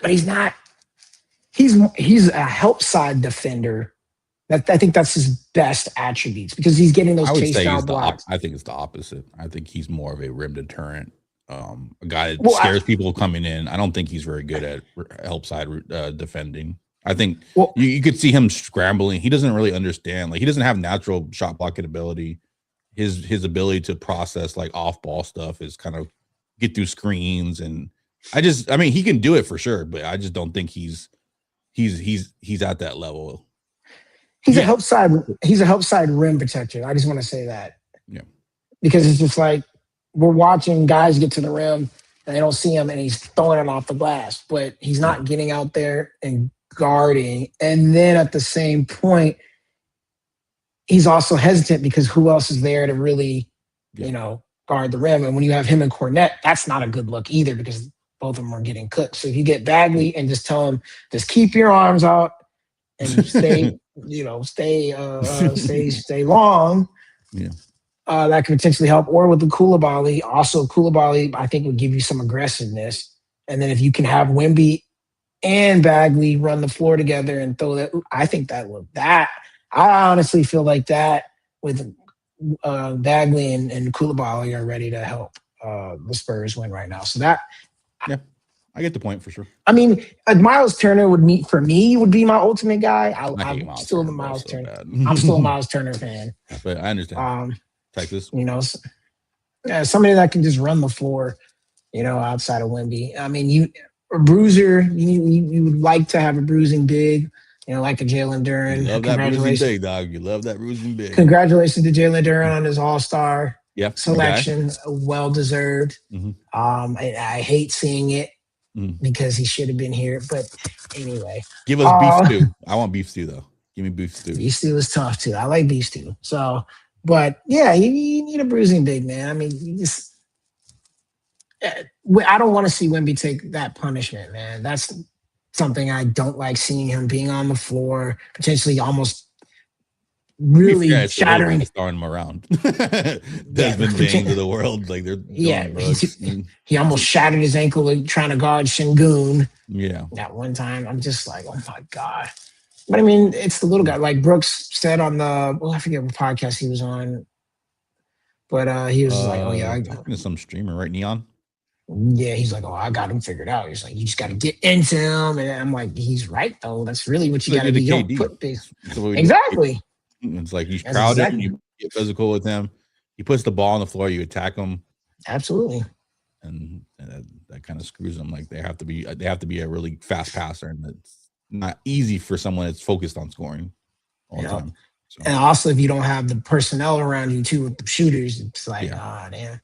S2: But he's not. He's a help side defender. I think that's his best attributes because he's getting those chase down blocks.
S1: I think it's the opposite. I think he's more of a rim deterrent, a guy that scares people coming in. I don't think he's very good at help side defending. I think you could see him scrambling. He doesn't really understand. Like, he doesn't have natural shot blocking ability. His ability to process like off ball stuff is kind of get through screens, and I mean he can do it for sure, but I just don't think he's at that level.
S2: He's a help side rim protector. I just want to say that.
S1: Yeah.
S2: Because it's just like we're watching guys get to the rim and they don't see him and he's throwing it off the glass, but he's not getting out there and guarding. And then at the same point, he's also hesitant because who else is there to really, guard the rim? And when you have him and Cornette, that's not a good look either because both of them are getting cooked. So if you get Bagley and just tell him, just keep your arms out and stay, stay long.
S1: Yeah.
S2: That could potentially help. Or with the Koulibaly, also Koulibaly, I think would give you some aggressiveness. And then if you can have Wemby and Bagley run the floor together and throw that, I think that would I honestly feel like that with Bagley and Koulibaly are ready to help the Spurs win right now. So that,
S1: yeah, I get the point for sure.
S2: I mean, Miles Turner would be my ultimate guy. I'm still the Miles Turner. I'm still a Miles Turner fan.
S1: But I understand. Texas,
S2: somebody that can just run the floor, outside of Wemby. I mean, a bruiser. You would like to have a bruising big. Like a Jalen Duren.
S1: You love that bruising big, dog. You love that bruising big.
S2: Congratulations to Jalen Duren on his All-Star selection.
S1: Okay.
S2: Well deserved.
S1: Mm-hmm.
S2: I hate seeing it because he should have been here. But anyway.
S1: Give us beef stew. I want beef stew, though. Give me beef stew.
S2: Beef stew is tough, too. I like beef stew. So, but, yeah, you need a bruising big, man. I mean, you just – I don't want to see Wemby take that punishment, man. That's – something I don't like seeing him being on the floor, potentially almost really shattering.
S1: Throwing him around. Desmond Bain of the world. Like they're
S2: he almost shattered his ankle trying to guard Şengün.
S1: Yeah.
S2: That one time. I'm just like, oh my God. But I mean, it's the little guy. Like Brooks said on I forget what podcast he was on. But he was like, oh yeah.
S1: Some streamer, right? Neon?
S2: Yeah, he's like, oh, I got him figured out. He's like, you just got to get into him. And I'm like, he's right, though. That's really what you got to do. You don't put this. Exactly.
S1: It's like you crowd him, you get physical with him. He puts the ball on the floor, you attack him.
S2: Absolutely.
S1: And that kind of screws them. Like they have to be a really fast passer, and it's not easy for someone that's focused on scoring all the time. So.
S2: And also, if you don't have the personnel around you, too, with the shooters, it's like, damn.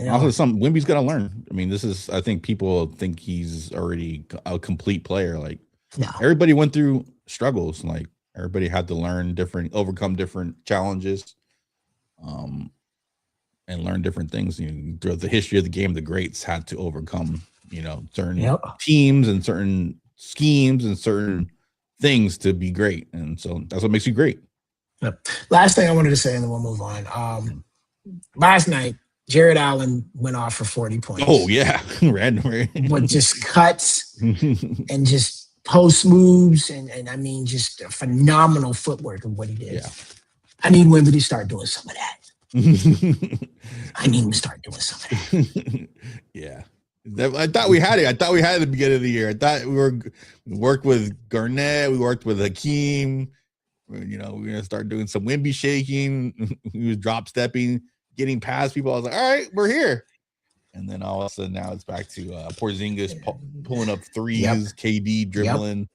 S1: Also, Wemby's got to learn. I mean, I think people think he's already a complete player. Like, everybody went through struggles. Like, everybody had to overcome different challenges, and learn different things. Throughout the history of the game, the greats had to overcome, certain teams and certain schemes and certain things to be great. And so that's what makes you great.
S2: Yep. Last thing I wanted to say, and then we'll move on. Last night, Jared Allen went off for 40 points.
S1: Oh, yeah. Random.
S2: With just cuts and just post moves and I mean, just a phenomenal footwork of what he did.
S1: Yeah.
S2: I need Wemby to start doing some of that. I need him to start doing some of that.
S1: Yeah. I thought we had it. I thought we had it at the beginning of the year. I thought we worked with Garnett. We worked with Hakeem. We're going to start doing some Wemby shaking. He was drop stepping, getting past people. I was like, all right, we're here. And then all of a sudden now it's back to Porzingis pulling up threes, KD dribbling.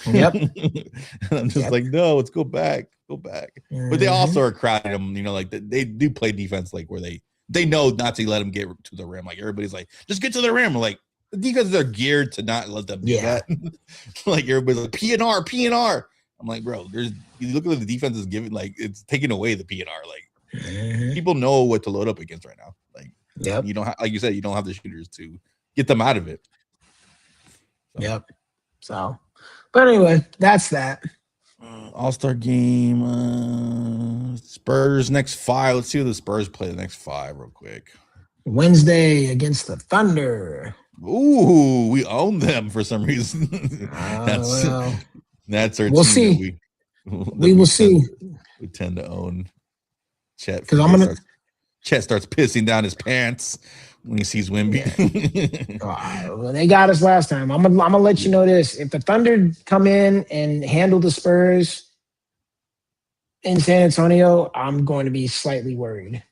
S2: Yep.
S1: And I'm just like, no, let's go back. Mm-hmm. But they also are crowding them, like they do play defense, like where they know not to let them get to the rim. Like everybody's like, just get to the rim. Like the defenses are geared to not let them do that. Like everybody's like PNR. I'm like, bro, you look at the defense is giving, like it's taking away the PNR. Like people know what to load up against right now. Like you don't like you said, you don't have the shooters to get them out of it.
S2: So, but anyway, that's that.
S1: All-Star game. Spurs next 5. Let's see who the Spurs play the next 5 real quick.
S2: Wednesday against the Thunder.
S1: Ooh, we own them for some reason. That's our team.
S2: We'll see. We will see.
S1: We tend to own Chet
S2: because
S1: Chet starts pissing down his pants when he sees Wemby.
S2: Well, they got us last time. I'm gonna let you know this: if the Thunder come in and handle the Spurs in San Antonio, I'm going to be slightly worried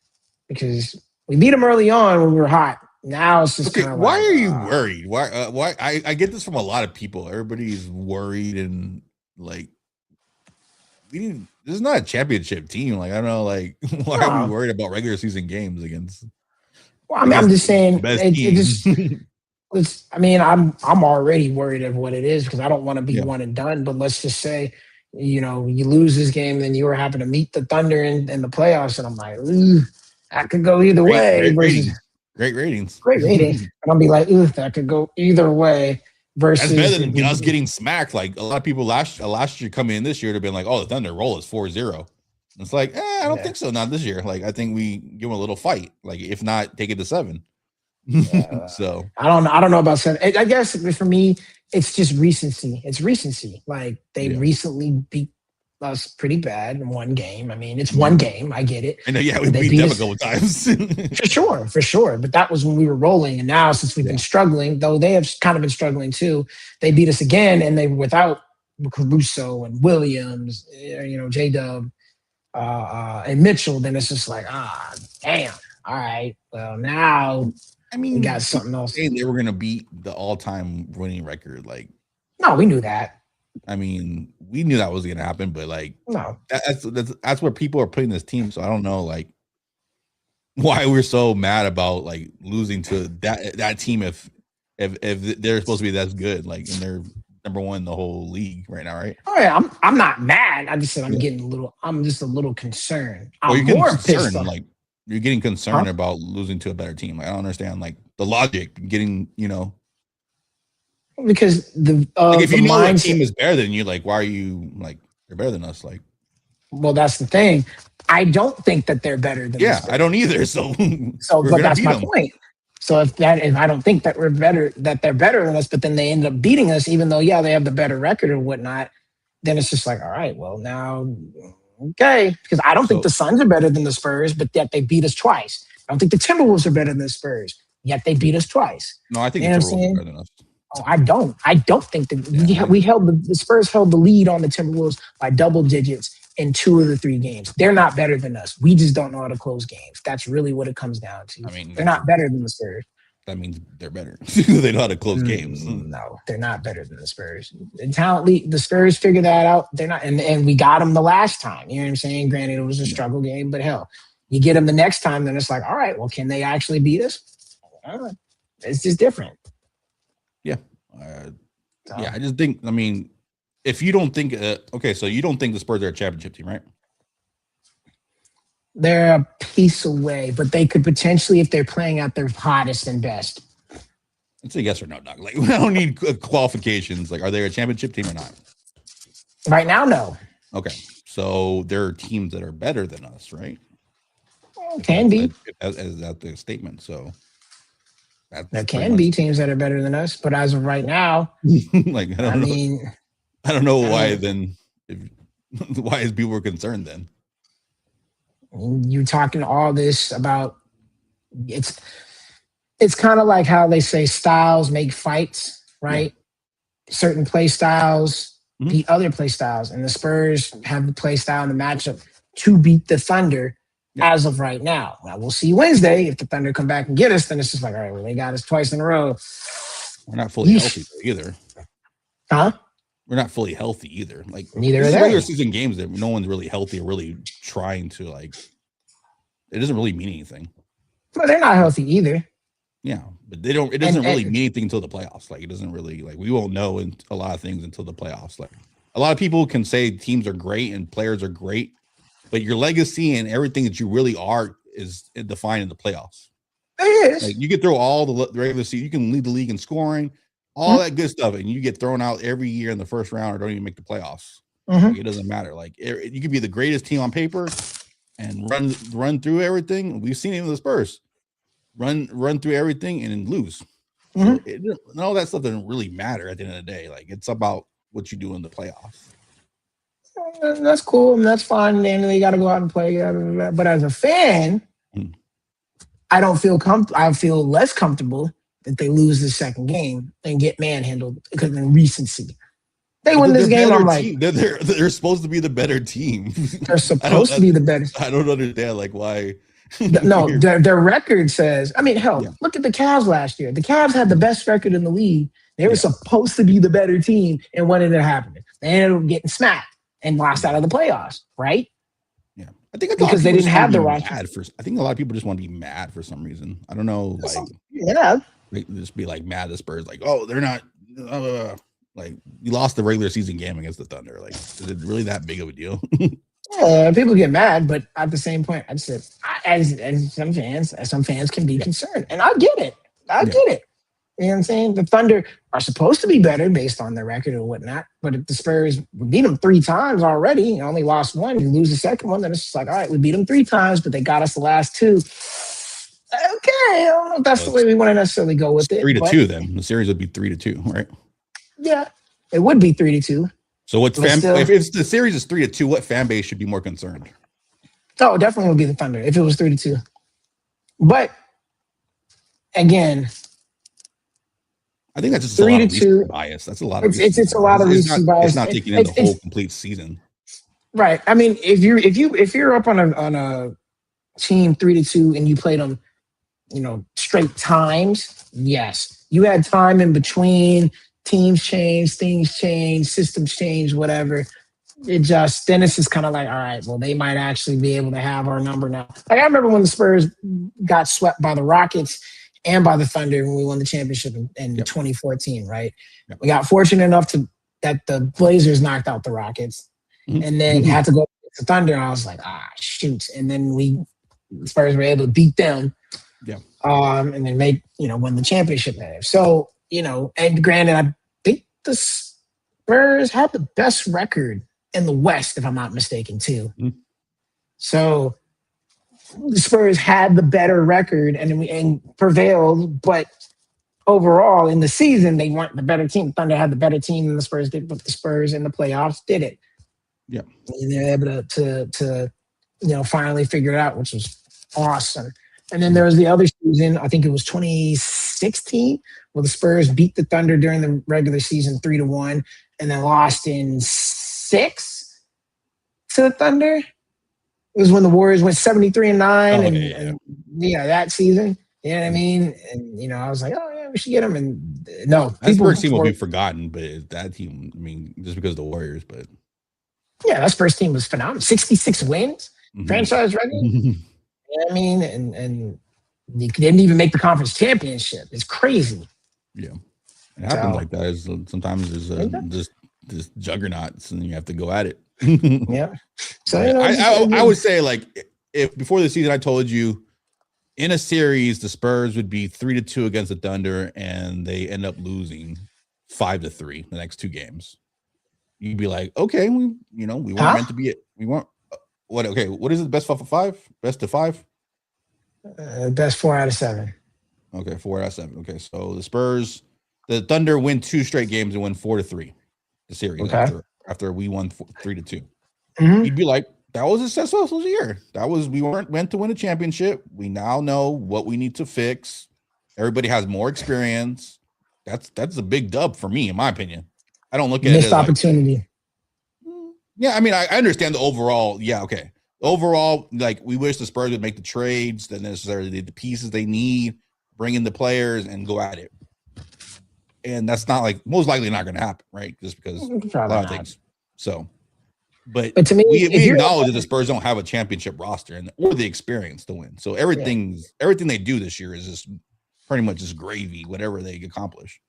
S2: because we beat them early on when we were hot. Now it's just kind of
S1: why are you worried? Why? I get this from a lot of people. Everybody's worried and like this is not a championship team. Like I don't know, like why are we worried about regular season games against?
S2: Well, I mean, I'm just saying. I'm already worried of what it is because I don't want to be one and done. But let's just say you know, you lose this game, then you were happen to meet the Thunder in the playoffs, and I'm like, ooh, that could go either way.
S1: Great
S2: Versus
S1: ratings. Great ratings.
S2: great rating, and I'll be like, ooh, that could go either way.
S1: That's better
S2: Versus
S1: than us getting smacked. Like a lot of people last year coming in this year to been like, oh, the Thunder roll is 4-0. It's like, I don't think so. Not this year. Like, I think we give them a little fight. Like, if not, take it to 7. So
S2: I don't know about 7. I guess for me, it's just recency. It's recency. Like they recently beat us pretty bad in one game. I mean, it's one game. I get it.
S1: I know. Yeah, we beat them a couple times.
S2: For sure. But that was when we were rolling. And now, since we've been struggling, though they have kind of been struggling too, they beat us again, and they were without Caruso and Williams, you know, J-Dub, and Mitchell. Then it's just like, damn. All right. Well, now
S1: I mean,
S2: we got something else.
S1: They were gonna beat the all-time winning record. Like,
S2: no, we knew that.
S1: I mean, we knew that was gonna happen, but like,
S2: no,
S1: that's where people are putting this team. So I don't know, like, why we're so mad about like losing to that team if they're supposed to be that good, like, and they're number 1 in the whole league right now, right?
S2: Oh yeah, I'm not mad. I just said I'm just a little concerned. I'm
S1: you're
S2: more
S1: concerned,
S2: pissed off.
S1: like you're getting concerned about losing to a better team. Like, I don't understand like the logic. Getting, you know,
S2: because
S1: like, if
S2: the
S1: you know a
S2: mindset,
S1: team is better than you, like, why are you like they're better than us? Like,
S2: well, that's the thing. I don't think that they're better than us.
S1: I don't either. So
S2: but that's my point. So if I don't think that they're better than us, but then they end up beating us, even though they have the better record and whatnot, then it's just like, all right, well now, okay, because I don't think the Suns are better than the Spurs, but yet they beat us twice. I don't think the Timberwolves are better than the Spurs, yet they beat us twice.
S1: No, I think the Timberwolves are better than us.
S2: Oh, I don't think that we held the Spurs held the lead on the Timberwolves by double digits in 2 of the 3 games. They're not better than us. We just don't know how to close games. That's really what it comes down to. I mean, they're not better than the Spurs.
S1: That means they're better. They know how to close games.
S2: No, they're not better than the Spurs. The Spurs figure that out. They're not, and we got them the last time. You know what I'm saying? Granted, it was a struggle game, but hell, you get them the next time, then it's like, all right, well, can they actually beat us? It's just different.
S1: Yeah. I just think, I mean, if you don't think, okay, so you don't think the Spurs are a championship team, right?
S2: They're a piece away, but they could potentially, if they're playing at their hottest and best.
S1: It's a yes or no, Doc. Like, we don't need qualifications. Like, are they a championship team or not?
S2: Right now, no.
S1: Okay, so there are teams that are better than us, right?
S2: Can be.
S1: As that the statement, so.
S2: There can be teams that are better than us, but as of right now,
S1: like, I don't know why then. Why is people concerned then?
S2: You're talking all this about it's kind of like how they say styles make fights, right? Yeah. Certain play styles beat other play styles, and the Spurs have the play style and the matchup to beat the Thunder. As of right now. Now we'll see Wednesday if the Thunder come back and get us. Then it's just like, all right, well, they got us twice in a row.
S1: We're not fully healthy either.
S2: Huh?
S1: We're not fully healthy either. Like,
S2: neither are
S1: regular season games that no one's really healthy or really trying to, like. It doesn't really mean anything.
S2: Well, they're not healthy either.
S1: Yeah, but they don't. It doesn't really mean anything until the playoffs. Like, it doesn't really, like, we won't know a lot of things until the playoffs. Like, a lot of people can say teams are great and players are great, but your legacy and everything that you really are is defined in the playoffs.
S2: It is.
S1: Like, you could throw all the regular season, you can lead the league in scoring, all that good stuff, and you get thrown out every year in the first round or don't even make the playoffs. Like, it doesn't matter. Like, you could be the greatest team on paper and run through everything. We've seen it in the Spurs. Run through everything and then lose. So all that stuff doesn't really matter at the end of the day. Like, it's about what you do in the playoffs.
S2: That's cool and that's fine. And they got to go out and play. But as a fan, I don't feel I feel less comfortable that they lose the second game and get manhandled because of recency. They win this game. I'm like,
S1: they're supposed to be the better team.
S2: They're supposed to be the better.
S1: I don't understand, like, why.
S2: No, their record says. I mean, hell, look at the Cavs last year. The Cavs had the best record in the league. They were supposed to be the better team, and what ended up happening? They ended up getting smacked and lost out of the playoffs, right?
S1: Yeah, I think
S2: because they didn't have the right.
S1: I think a lot of people just want to be mad for some reason. I don't know, like,
S2: yeah,
S1: just be like mad at the Spurs, like, oh, they're not. Like, you lost the regular season game against the Thunder. Like, is it really that big of a deal?
S2: People get mad, but at the same point, I said, as some fans can be concerned, and I get it. Get it. You know what I'm saying? The Thunder are supposed to be better based on their record or whatnot, but if the Spurs beat them 3 times already, and only lost one, you lose the second one, then it's just like, all right, we beat them 3 times, but they got us the last 2. Okay, I don't know if that's the way we want to necessarily go with it.
S1: 3-2, then the series would be 3-2, right?
S2: Yeah, it would be 3-2.
S1: So if the series is 3-2, what fan base should be more concerned?
S2: Oh, definitely would be the Thunder if it was 3-2. But again,
S1: I think that's just 3-2 bias. That's a lot of
S2: it's a lot of recency bias.
S1: It's not taking in the whole complete season.
S2: Right. I mean, if you're up on a team 3-2 and you played them, straight times, yes. You had time in between, teams change, things change, systems change, whatever. Then it's just kind of like, all right, well, they might actually be able to have our number now. Like, I remember when the Spurs got swept by the Rockets and by the Thunder when we won the championship in 2014, right? Yep. We got fortunate enough that the Blazers knocked out the Rockets and then had to go to the Thunder. And I was like, shoot. And then the Spurs were able to beat them.
S1: Yeah.
S2: And then win the championship there. So, and granted, I think the Spurs have the best record in the West, if I'm not mistaken, too. Mm-hmm. So the Spurs had the better record and prevailed, but overall in the season, they weren't the better team. Thunder had the better team than the Spurs did, but the Spurs in the playoffs did it.
S1: Yeah.
S2: And they're able to finally figure it out, which was awesome. And then there was the other season, I think it was 2016, where the Spurs beat the Thunder during the regular season 3-1 and then lost in 6 to the Thunder. It was when the Warriors went 73-9 and that season. You know what I mean? And, I was like, oh, yeah, we should get them. And no.
S1: That Spurs team will be forgotten, but that team, I mean, just because of the Warriors, but.
S2: Yeah, that Spurs team was phenomenal. 66 wins, franchise record. You know what I mean? And they didn't even make the conference championship. It's crazy.
S1: Yeah. It happens like that. Sometimes there's just juggernauts and you have to go at it.
S2: Yeah. So
S1: I would say, like, if before the season I told you in a series the Spurs would be 3-2 against the Thunder and they end up losing 5-3 the next 2 games, you'd be like, okay, we weren't meant to be it. We weren't. What is it? Best of 5? Best of 5?
S2: Best 4 out of 7.
S1: Okay, 4 out of 7. Okay, so the Thunder win 2 straight games and win 4-3 the series.
S2: Okay.
S1: After we won 3-2.
S2: Mm-hmm.
S1: You'd be like, that was a successful year. We weren't meant to win a championship. We now know what we need to fix. Everybody has more experience. That's a big dub for me, in my opinion. I don't look at
S2: missed
S1: it as
S2: opportunity.
S1: Yeah, I mean, I understand the overall. Yeah, okay. Overall, like, we wish the Spurs would make the trades, that necessarily the pieces they need, bring in the players, and go at it. And that's not most likely not going to happen, right? Just because a lot of things. So, but
S2: to me,
S1: we acknowledge that the Spurs don't have a championship roster or the experience to win. So everything they do this year is just pretty much just gravy, whatever they accomplish,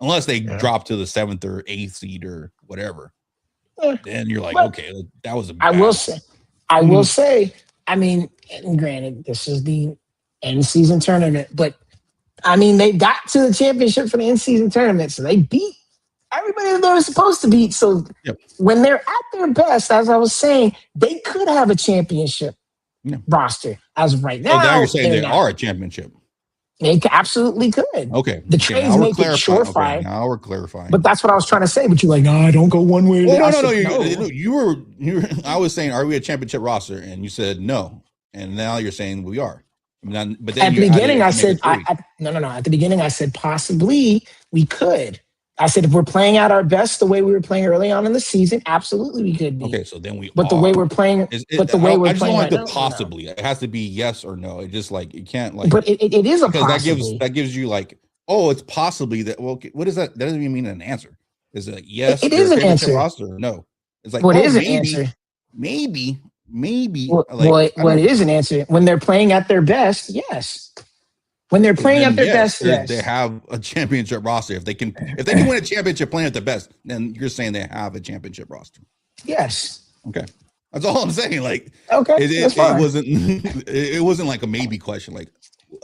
S1: unless they drop to the 7th or 8th seed or whatever. Then you're like, okay, that was a bad.
S2: I will say, I mean, and granted, this is the end season tournament, but I mean, they got to the championship for the end season tournament, so they beat everybody that they were supposed to beat. So when they're at their best, as I was saying, they could have a championship roster as of right now.
S1: Oh, now you're saying they are a championship.
S2: They absolutely could.
S1: Okay.
S2: The trades make it surefire.
S1: Okay, now we're clarifying.
S2: But that's what I was trying to say. But you're like, no, don't go one way.
S1: No. You were. I was saying, are we a championship roster? And you said no. And now you're saying we are. But then
S2: at the beginning, I said, no. At the beginning, I said possibly we could. I said if we're playing at our best the way we were playing early on in the season, absolutely we could be.
S1: Okay, so then we.
S2: But the way we're playing, I just don't like
S1: the possibly. It has to be yes or no. It just it can't like.
S2: But it is a possibly.
S1: That gives you like, oh, it's possibly that. Well, what is that? That doesn't even mean an answer. Is it like yes?
S2: It is an answer.
S1: Roster? No, it's like
S2: what is an answer?
S1: Maybe.
S2: Well, it is an answer when they're playing at their best. Yes. When they're playing at their best,
S1: they have a championship roster. If they can win a championship playing at their best, then you're saying they have a championship roster.
S2: Yes.
S1: Okay. That's all I'm saying. Like,
S2: okay,
S1: it wasn't like a maybe question. Like,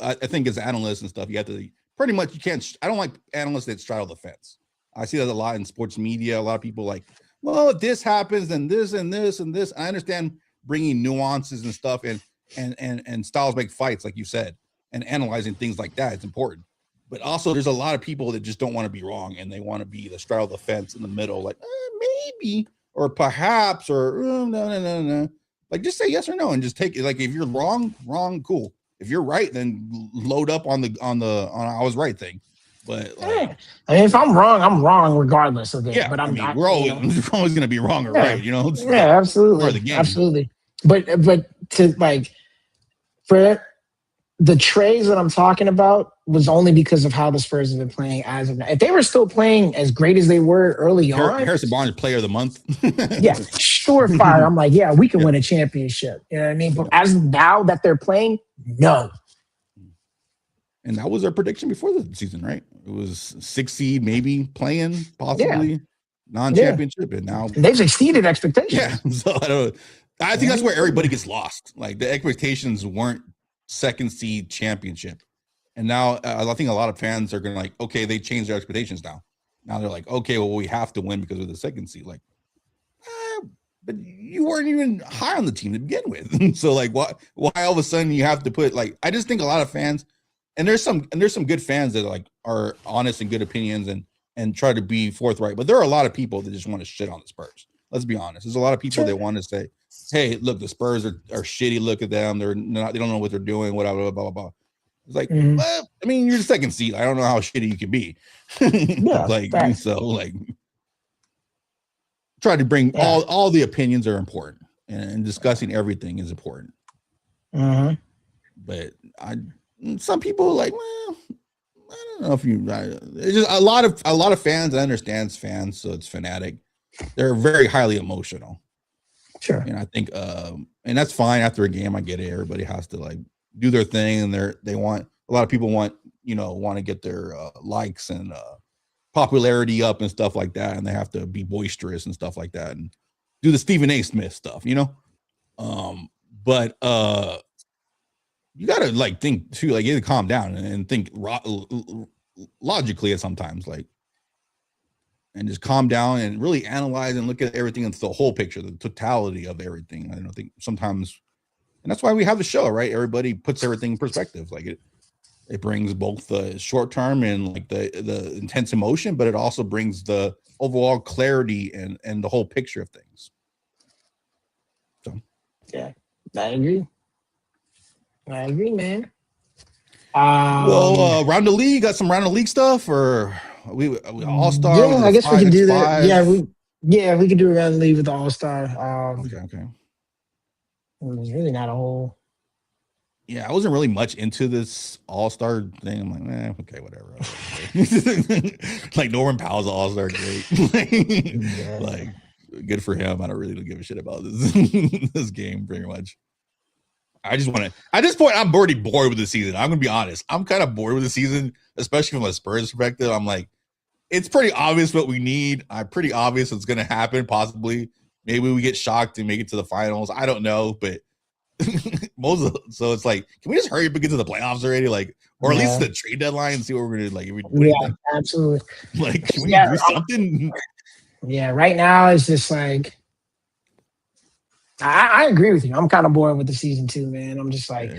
S1: I think as analysts and stuff, you have to pretty much, you can't. I don't like analysts that straddle the fence. I see that a lot in sports media. A lot of people like, well, if this happens, then this and this and this. I understand bringing nuances and stuff and styles make fights, like you said, and analyzing things like that. It's important. But also, there's a lot of people that just don't want to be wrong and they want to be the straddle the fence in the middle, like maybe. Or perhaps, or no. Like, just say yes or no and just take it. Like, if you're wrong, cool. If you're right, then load up on I was right thing. But like,
S2: I mean, if I'm wrong regardless of it.
S1: Yeah,
S2: but
S1: we're always going to be wrong or right. You know.
S2: Yeah, absolutely, absolutely. But to like for the trades that I'm talking about was only because of how the Spurs have been playing as of now. If they were still playing as great as they were early on,
S1: Harrison Barnes Player of the Month.
S2: Yeah, surefire. I'm like, yeah, we can win a championship. You know what I mean? But as of now that they're playing, no.
S1: And that was our prediction before the season, right? It was 6 seed, maybe playing, possibly non-championship, and now
S2: they've exceeded expectations.
S1: Yeah, so I think that's where everybody gets lost. Like, the expectations weren't second seed championship, and now I think a lot of fans are gonna like, okay, they changed their expectations now. Now they're like, okay, well, we have to win because of the second seed. Like, but you weren't even high on the team to begin with. So like, why all of a sudden you have to put like? I just think a lot of fans, and there's some good fans that like are honest and good opinions and try to be forthright. But there are a lot of people that just want to shit on the Spurs. Let's be honest. There's a lot of people that want to say, hey, look, the Spurs are shitty. Look at them. They don't know what they're doing. Whatever, blah, blah, blah. It's like, well, I mean, you're the second seed. I don't know how shitty you can be. Like, try to bring all the opinions are important, and discussing everything is important. But some people are like, well, I don't know if it's just a lot of fans. I understand fans, so it's fanatic. They're very highly emotional.
S2: Sure.
S1: And I think, and that's fine after a game. I get it. Everybody has to like do their thing, and a lot of people want to get their likes and popularity up and stuff like that, and they have to be boisterous and stuff like that and do the Stephen A. Smith stuff, but you gotta like think too, like you have to calm down and think logically at sometimes, like, and just calm down and really analyze and look at everything into the whole picture, the totality of everything. I don't think sometimes, and that's why we have the show, right? Everybody puts everything in perspective. Like it brings both the short term and like the intense emotion, but it also brings the overall clarity and the whole picture of things. So,
S2: yeah, I agree, man.
S1: Well, round the league, got some round the league stuff, or we all-star.
S2: Yeah, I guess we can do that. Yeah, we can do around the league with the all-star.
S1: Okay.
S2: There's really not a whole.
S1: Yeah, I wasn't really much into this all-star thing. I'm like, okay, whatever. Like Norman Powell's all-star, great. Like, good for him. I don't really give a shit about this game, pretty much. I just want to. At this point, I'm already bored with the season. I'm gonna be honest. I'm kind of bored with the season, especially from a Spurs perspective. I'm like, it's pretty obvious what we need. Pretty obvious what's gonna happen. Possibly, maybe we get shocked and make it to the finals. I don't know, but so it's like, can we just hurry up and get to the playoffs already? Like, or at least the trade deadline and see what we're gonna do. Like,
S2: absolutely.
S1: Like, can we do something?
S2: Yeah, right now it's just like. I agree with you. I'm kind of bored with the season too, man. I'm just like,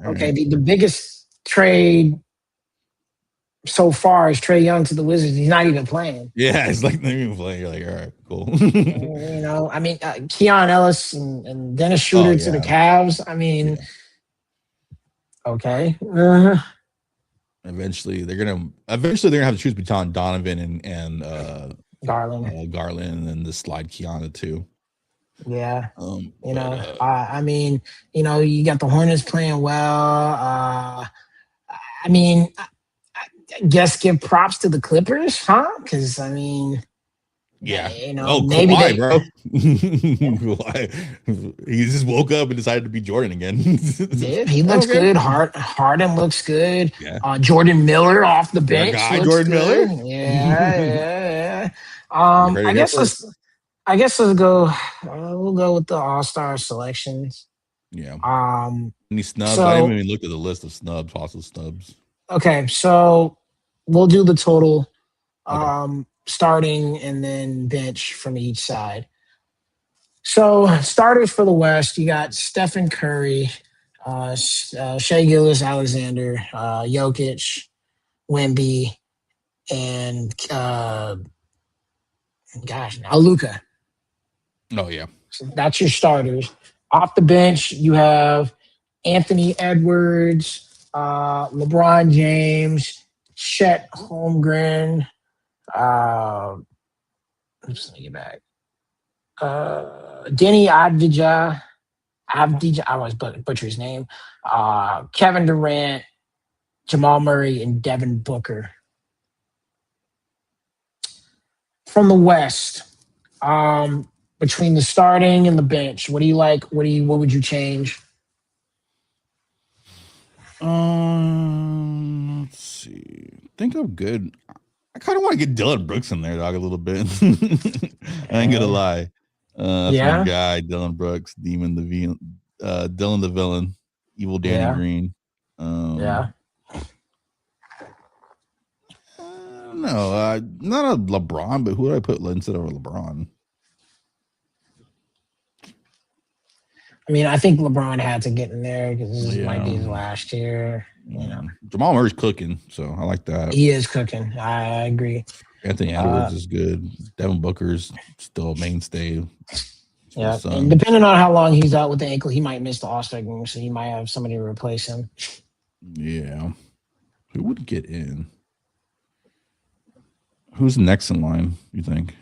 S2: okay, the biggest trade so far is Trae Young to the Wizards. He's not even playing.
S1: Yeah, it's like not even playing. You're like, all right, cool.
S2: I mean, Keon Ellis and Dennis Schroeder to the Cavs. I mean, okay.
S1: Eventually, they're gonna have to choose between Donovan and Garland, and the slide Keanu too.
S2: Yeah. I mean, you got the Hornets playing well. I mean, I guess give props to the Clippers, huh? Because, I mean,
S1: Yeah.
S2: You know,
S1: Oh,
S2: maybe
S1: Kawhi,
S2: they.
S1: bro. He just woke up and decided to be Jordan again.
S2: Dude, he looks
S1: Okay.
S2: good. Harden looks good.
S1: Yeah.
S2: Jordan Miller off the
S1: Our
S2: bench
S1: guy,
S2: looks
S1: Jordan Miller.
S2: good. Yeah, yeah, yeah.
S1: You heard it
S2: I
S1: here
S2: guess
S1: first.
S2: let's go. We'll go with the All Star selections.
S1: Yeah.
S2: Um,
S1: Any snubs? I didn't
S2: so
S1: even look at the list of snubs, possible snubs.
S2: okay, so we'll do the total,
S1: Okay.
S2: starting and then bench from each side. So starters for the West, you got Stephen Curry, Shea Gillis, Alexander, Jokic, Wemby, and now Luca.
S1: Oh yeah.
S2: So that's your starters. Off the bench, you have Anthony Edwards, LeBron James, Chet Holmgren. Let's get back. Denny Avdija, I always butcher his name. Kevin Durant, Jamal Murray, and Devin Booker. From the West, between the starting and the bench, what do you like? What would you change?
S1: Let's see. I think I'm good. I kind of want to get Dylan Brooks in there, dog, a little bit. I ain't gonna lie. That's my
S2: Yeah,
S1: guy, Dylan Brooks, Dylan the villain, evil Danny
S2: yeah,
S1: Green.
S2: yeah.
S1: No, not a LeBron, but who do I put instead of LeBron?
S2: I mean, I think LeBron had to get in there because this might be his
S1: Yeah.
S2: last year. You know,
S1: Jamal Murray's cooking, so I like that.
S2: he is cooking. I agree.
S1: Anthony Edwards is good. Devin Booker's still a mainstay.
S2: Yeah, and depending on how long he's out with the ankle, he might miss the All-Star game, so he might have somebody to replace him.
S1: Yeah. Who would get in? Who's next in line, you think?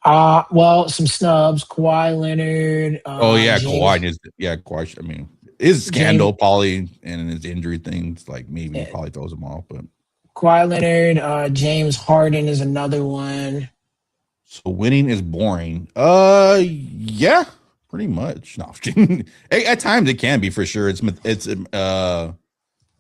S2: Well, some snubs. Kawhi Leonard.
S1: Kawhi. Kawhi. I mean, his scandal,
S2: James,
S1: Pauly, and his injury things, like maybe probably throws him off. But
S2: Kawhi Leonard, James Harden is another one.
S1: So winning is boring. Yeah, pretty much. No, at times it can be for sure.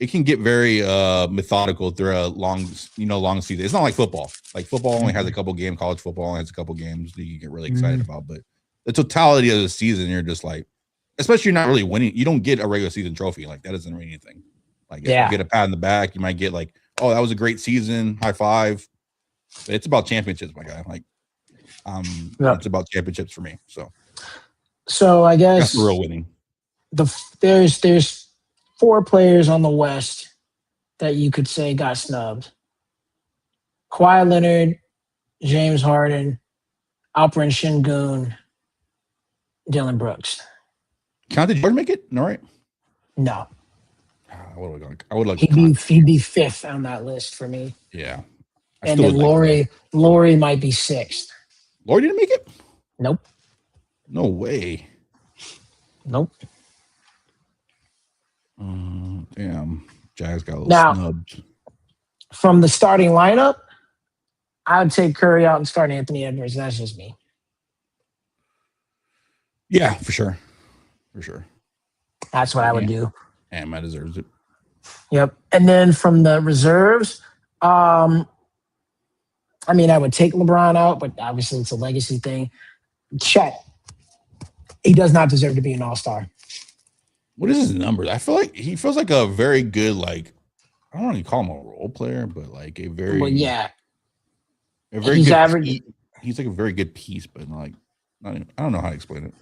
S1: It can get very methodical through a long season. It's not like football. Like football only has a couple games. College football only has a couple games that you get really excited about. But the totality of the season, you're just like, especially you're not really winning. You don't get a regular season trophy. Like that doesn't mean anything. Like if you get a pat on the back, you might get like, oh, that was a great season, high five. But it's about championships, my guy. Like, it's about championships for me.
S2: So I guess
S1: that's the real winning.
S2: There's 4 players on the West that you could say got snubbed. Kawhi Leonard, James Harden, Alperen Şengün, Dylan Brooks.
S1: Did Jordan make it? No, right?
S2: No.
S1: I would like.
S2: He'd be 5th on that list for me.
S1: Yeah.
S2: And then Laurie might be 6th.
S1: Laurie didn't make it?
S2: Nope.
S1: No way.
S2: Nope.
S1: Damn. Jazz got a little snubbed.
S2: From the starting lineup, I would take Curry out and start Anthony Edwards. That's just me.
S1: Yeah, for sure. For sure.
S2: That's what I would do.
S1: And Matt deserves it.
S2: Yep. And then from the reserves, I mean, I would take LeBron out, but obviously it's a legacy thing. Chet, he does not deserve to be an all-star.
S1: What is his numbers? I feel like he feels like a very good, like, I don't want to call him a role player, but like a very,
S2: a
S1: very
S2: he's
S1: good.
S2: average.
S1: He's like a very good piece, but like, I don't know how to explain it.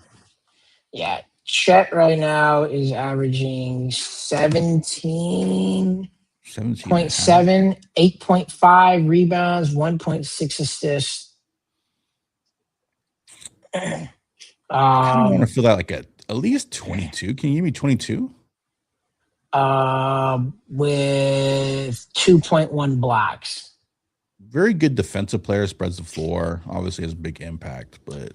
S2: Yeah, Chet right now is averaging 17.7, 8.5 rebounds, 1.6 assists.
S1: I want to feel that like at least 22. Can you give me 22?
S2: With 2.1 blocks.
S1: Very good defensive player, spreads the floor. Obviously has a big impact, but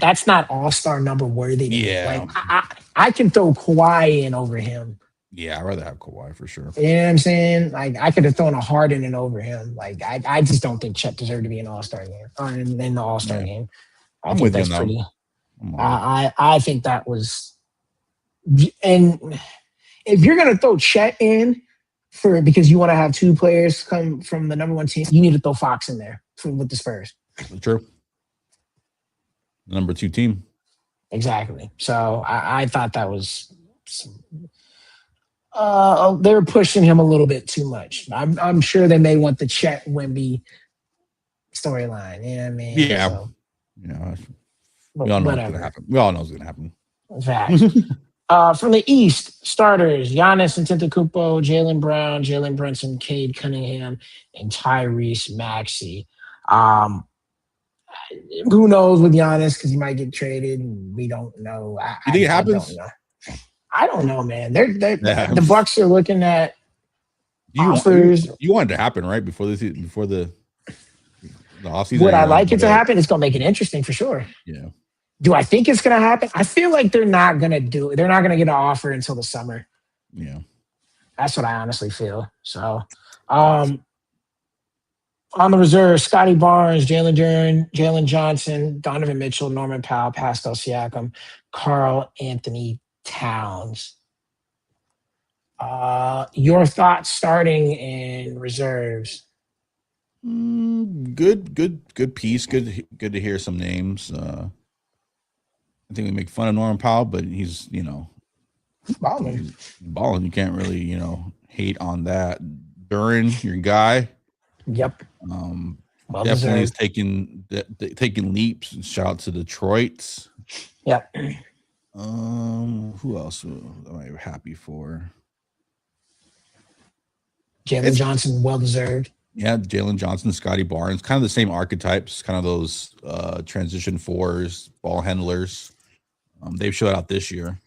S2: that's not all-star number worthy.
S1: Yeah,
S2: like I can throw Kawhi in over him.
S1: Yeah, I'd rather have Kawhi for sure.
S2: You know what I'm saying? Like I could have thrown a Harden in over him. Like I just don't think Chet deserved to be in the All-Star game or in the All-Star
S1: Yeah,
S2: game. I
S1: I'm
S2: think
S1: with you
S2: that's
S1: on that.
S2: pretty.
S1: I'm on it.
S2: I think that was, and if you're gonna throw Chet in for because you want to have two players come from the number one team, you need to throw Fox in there with the Spurs.
S1: True. Number 2 team.
S2: Exactly. So I thought that was. They were pushing him a little bit too much. I'm sure they may want the Chet Wemby storyline. You know what I mean?
S1: Yeah.
S2: So,
S1: Yeah.
S2: but
S1: We all know what's gonna
S2: whatever.
S1: happen. We all know what's gonna happen.
S2: Facts. From the East, starters: Giannis Antetokounmpo, Jalen Brown, Jalen Brunson, Cade Cunningham, and Tyrese Maxey. Um, who knows with Giannis because he might get traded. We don't know.
S1: You think it
S2: I don't
S1: happens?
S2: know. I don't know, man.
S1: Yeah.
S2: The Bucks are looking at offers.
S1: You want it to happen right before the offseason?
S2: Would I like it to happen? It's gonna make it interesting for sure.
S1: Yeah.
S2: Do I think it's gonna happen? I feel like they're not gonna do it. They're not gonna get an offer until the summer.
S1: Yeah.
S2: That's what I honestly feel. So, on the reserve, Scotty Barnes, Jalen Duren, Jalen Johnson, Donovan Mitchell, Norman Powell, Pascal Siakam, Carl Anthony Towns. Your thoughts starting in reserves?
S1: Good piece. Good to hear some names. I think we make fun of Norman Powell, but he's
S2: Balling.
S1: balling. You can't really hate on that. Duran, your guy.
S2: Yep.
S1: Well definitely is taking leaps. Shout out to Detroit.
S2: Yep.
S1: Who else am I happy for?
S2: Jalen Johnson, well deserved.
S1: Yeah, Jalen Johnson, Scotty Barnes, kind of the same archetypes, kind of those transition fours, ball handlers. They've showed out this year,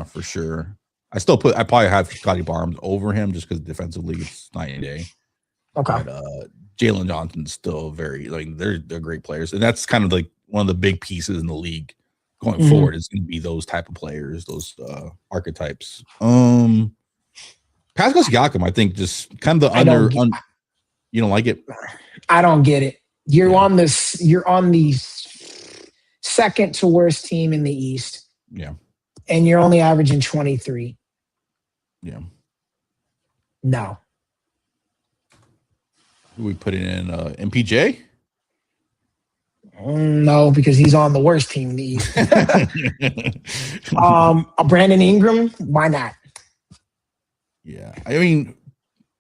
S1: for sure. I probably have Scotty Barnes over him just because defensively it's night and day.
S2: Okay.
S1: But Jalen Johnson's still very they're great players, and that's kind of like one of the big pieces in the league going forward. It's going to be those type of players, those archetypes. Pascal Siakam, I think, just kind of the you don't like it?
S2: I don't get it. You're on the second to worst team in the East.
S1: Yeah.
S2: And you're only averaging 23.
S1: Yeah.
S2: No.
S1: Who we putting in MPJ?
S2: No, because he's on the worst team in the East. Brandon Ingram, why not?
S1: Yeah. I mean,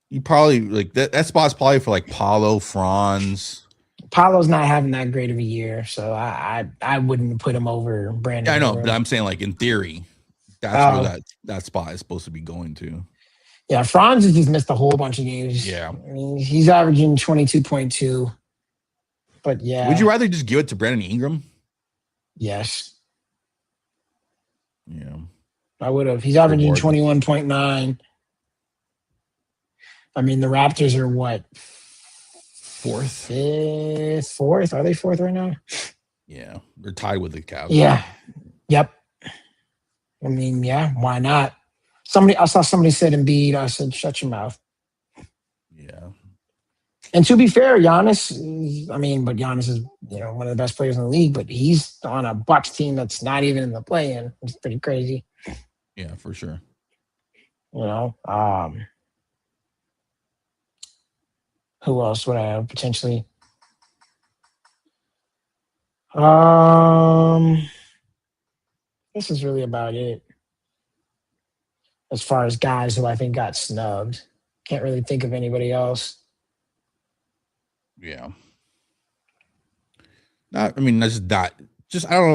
S1: you probably like that spot's probably for like Paulo, Franz.
S2: Paulo's not having that great of a year, so I wouldn't put him over Brandon.
S1: Yeah, I know,
S2: Ingram.
S1: but I'm saying like in theory, that's where that spot is supposed to be going to.
S2: Yeah, Franz has just missed a whole bunch of games.
S1: Yeah.
S2: I mean, he's averaging 22.2. But yeah.
S1: Would you rather just give it to Brandon Ingram?
S2: Yes.
S1: Yeah.
S2: I would have. He's averaging 21.9. I mean, the Raptors are what? Fourth? Are they fourth right now?
S1: Yeah. They're tied with the Cavs.
S2: Yeah. Yep. I mean, yeah, why not? I saw somebody said Embiid. I said, shut your mouth.
S1: Yeah.
S2: And to be fair, Giannis is, one of the best players in the league, but he's on a Bucks team that's not even in the play-in. It's pretty crazy.
S1: Yeah, for sure.
S2: Who else would I have potentially? This is really about it. As far as guys who I think got snubbed. Can't really think of anybody else.
S1: Yeah. I don't know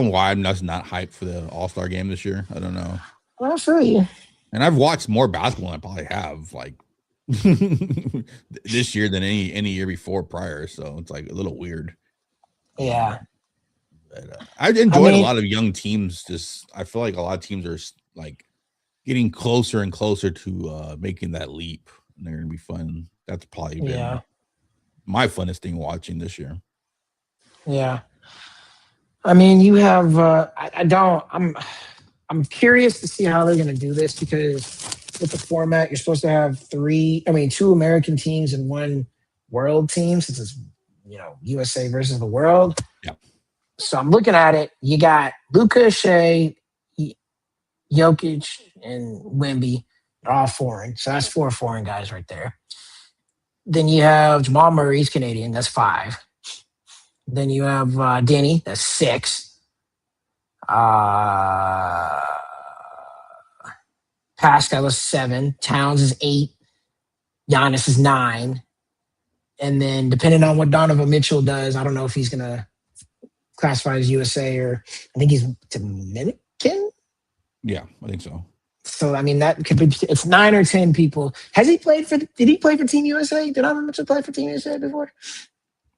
S1: why I'm just not hyped for the All-Star game this year. I don't know.
S2: Well, I feel you.
S1: And I've watched more basketball than I probably have this year than any year before prior. So it's like a little weird.
S2: Yeah.
S1: But, I enjoyed a lot of young teams. I feel like a lot of teams are like getting closer and closer to making that leap. And they're going to be fun. That's probably been my funnest thing watching this year.
S2: Yeah. I mean, you have I'm curious to see how they're going to do this because with the format. You're supposed to have two American teams and one world team, since it's USA versus the world.
S1: Yeah.
S2: So I'm looking at it. You got Luka, Shea, Jokic, and Wemby. They're all foreign. So that's 4 foreign guys right there. Then you have Jamal Murray, he's Canadian. That's 5. Then you have Denny. That's 6. Pascal is 7. Towns is 8. Giannis is 9. And then depending on what Donovan Mitchell does, I don't know if he's going to classify as USA or I think he's Dominican.
S1: Yeah, I think so.
S2: So, I mean, that could be, it's 9 or 10 people. Did he play for Team USA? Did Donovan Mitchell play for Team USA before?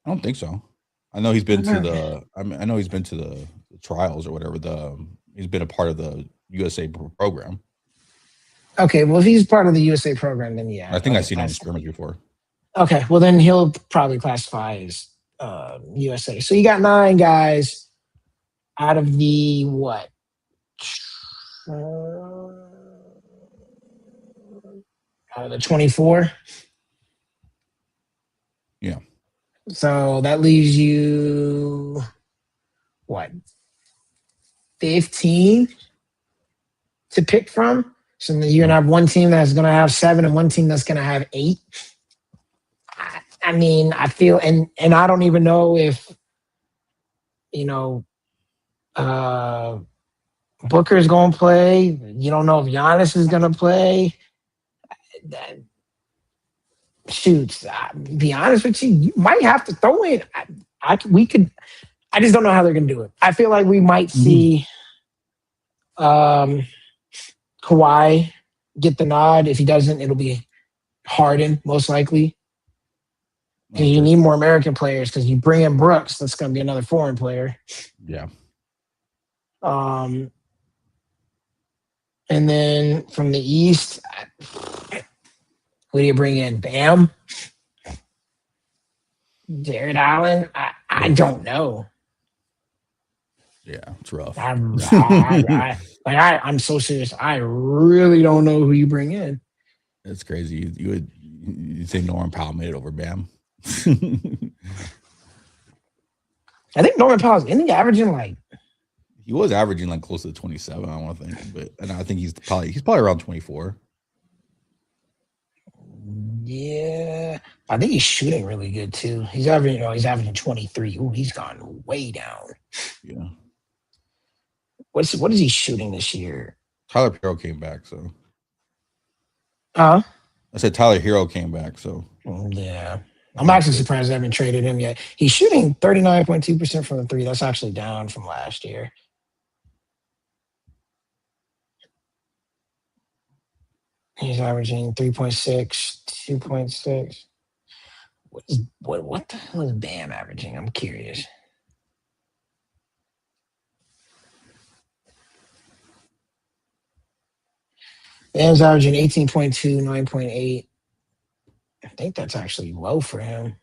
S1: I don't think so. I know he's been to the trials or whatever. He's been a part of the USA program.
S2: Okay, well, if he's part of the USA program, then yeah.
S1: I think I've seen him in scrimmage before.
S2: Okay, well, then he'll probably classify as USA. So you got 9 guys out of the what? Out of the 24.
S1: Yeah.
S2: So that leaves you what? 15 to pick from. So you're gonna have one team that's gonna have 7 and one team that's gonna have 8. I mean, I feel and I don't even know if Booker's gonna play. You don't know if Giannis is gonna play. Shoot, be honest with you, you might have to throw in. We could. I just don't know how they're gonna do it. I feel like we might see Kawhi get the nod. If he doesn't, it'll be Harden most likely. Because you need more American players. Because you bring in Brooks, that's going to be another foreign player.
S1: Yeah.
S2: And then from the East, who do you bring in? Bam? Jared Allen? I don't know.
S1: Yeah, it's rough.
S2: I'm so serious. I really don't know who you bring in.
S1: It's crazy. You'd say Norman Powell made it over Bam.
S2: I think Norman Powell's averaging
S1: he was averaging like close to 27, I want to think, and I think he's probably around 24.
S2: Yeah, I think he's shooting really good too. He's averaging 23. Ooh, he's gone way down.
S1: Yeah.
S2: What is he shooting this year?
S1: Tyler Hero came back, so.
S2: I
S1: said Tyler Hero came back, so.
S2: Yeah. I'm actually surprised they haven't traded him yet. He's shooting 39.2% from the 3. That's actually down from last year. He's averaging 3.6, 2.6. What the hell is Bam averaging? I'm curious. Bam's averaging 18.2, 9.8. I think that's actually low for him.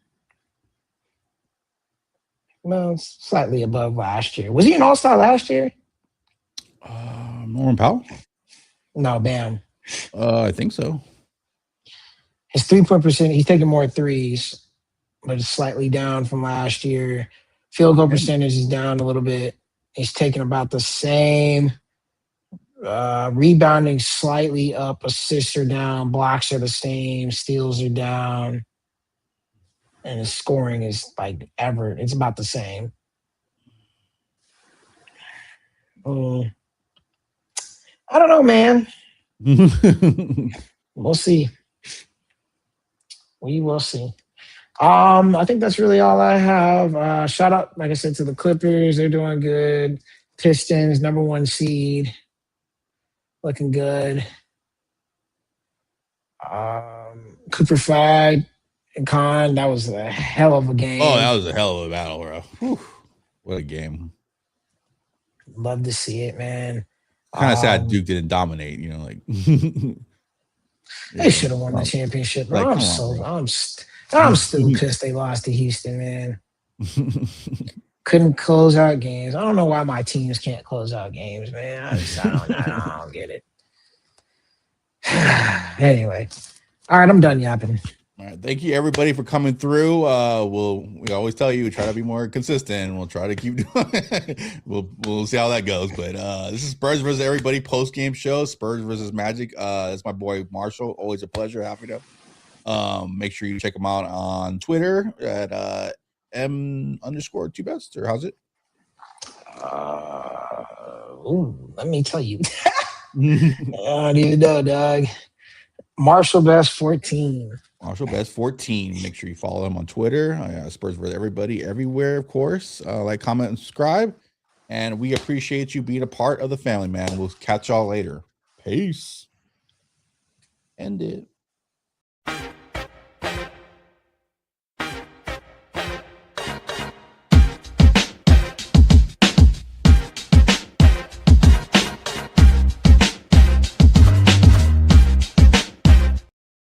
S2: Well, it's slightly above last year. Was he an all-star last year?
S1: Norman Powell?
S2: No, Bam.
S1: I think so.
S2: His 3-point percent, he's taking more threes, but it's slightly down from last year. Field goal percentage is down a little bit. He's taking about the same. Rebounding slightly up, assists are down, blocks are the same, steals are down, and his scoring is it's about the same. I don't know, man. We'll see. We will see. I think that's really all I have. Shout out, like I said, to the Clippers. They're doing good. Pistons, number 1 seed. Looking good. Cooper Flag and Khan, that was a hell of a game.
S1: Oh, that was a hell of a battle, bro. Whew. What a game.
S2: Love to see it, man.
S1: Kind of sad Duke didn't dominate,
S2: They should have won the championship, bro. I'm still pissed they lost to Houston, man. Couldn't close out games. I don't know why my teams can't close out games, man. I don't get it. Anyway, all right, I'm done yapping.
S1: All right, thank you everybody for coming through. We always tell you try to be more consistent. We'll try to keep doing. we'll see how that goes. But this is Spurs versus everybody post game show. Spurs versus Magic. That's my boy Marshall. Always a pleasure. Happy to. Make sure you check him out on Twitter at m_2best, or how's it?
S2: Let me tell you. I don't even know, dog. Marshall Best 14.
S1: Marshall Best 14. Make sure you follow him on Twitter. Spurs versus everybody everywhere, of course. Like, comment, and subscribe. And we appreciate you being a part of the family, man. We'll catch y'all later. Peace. End it.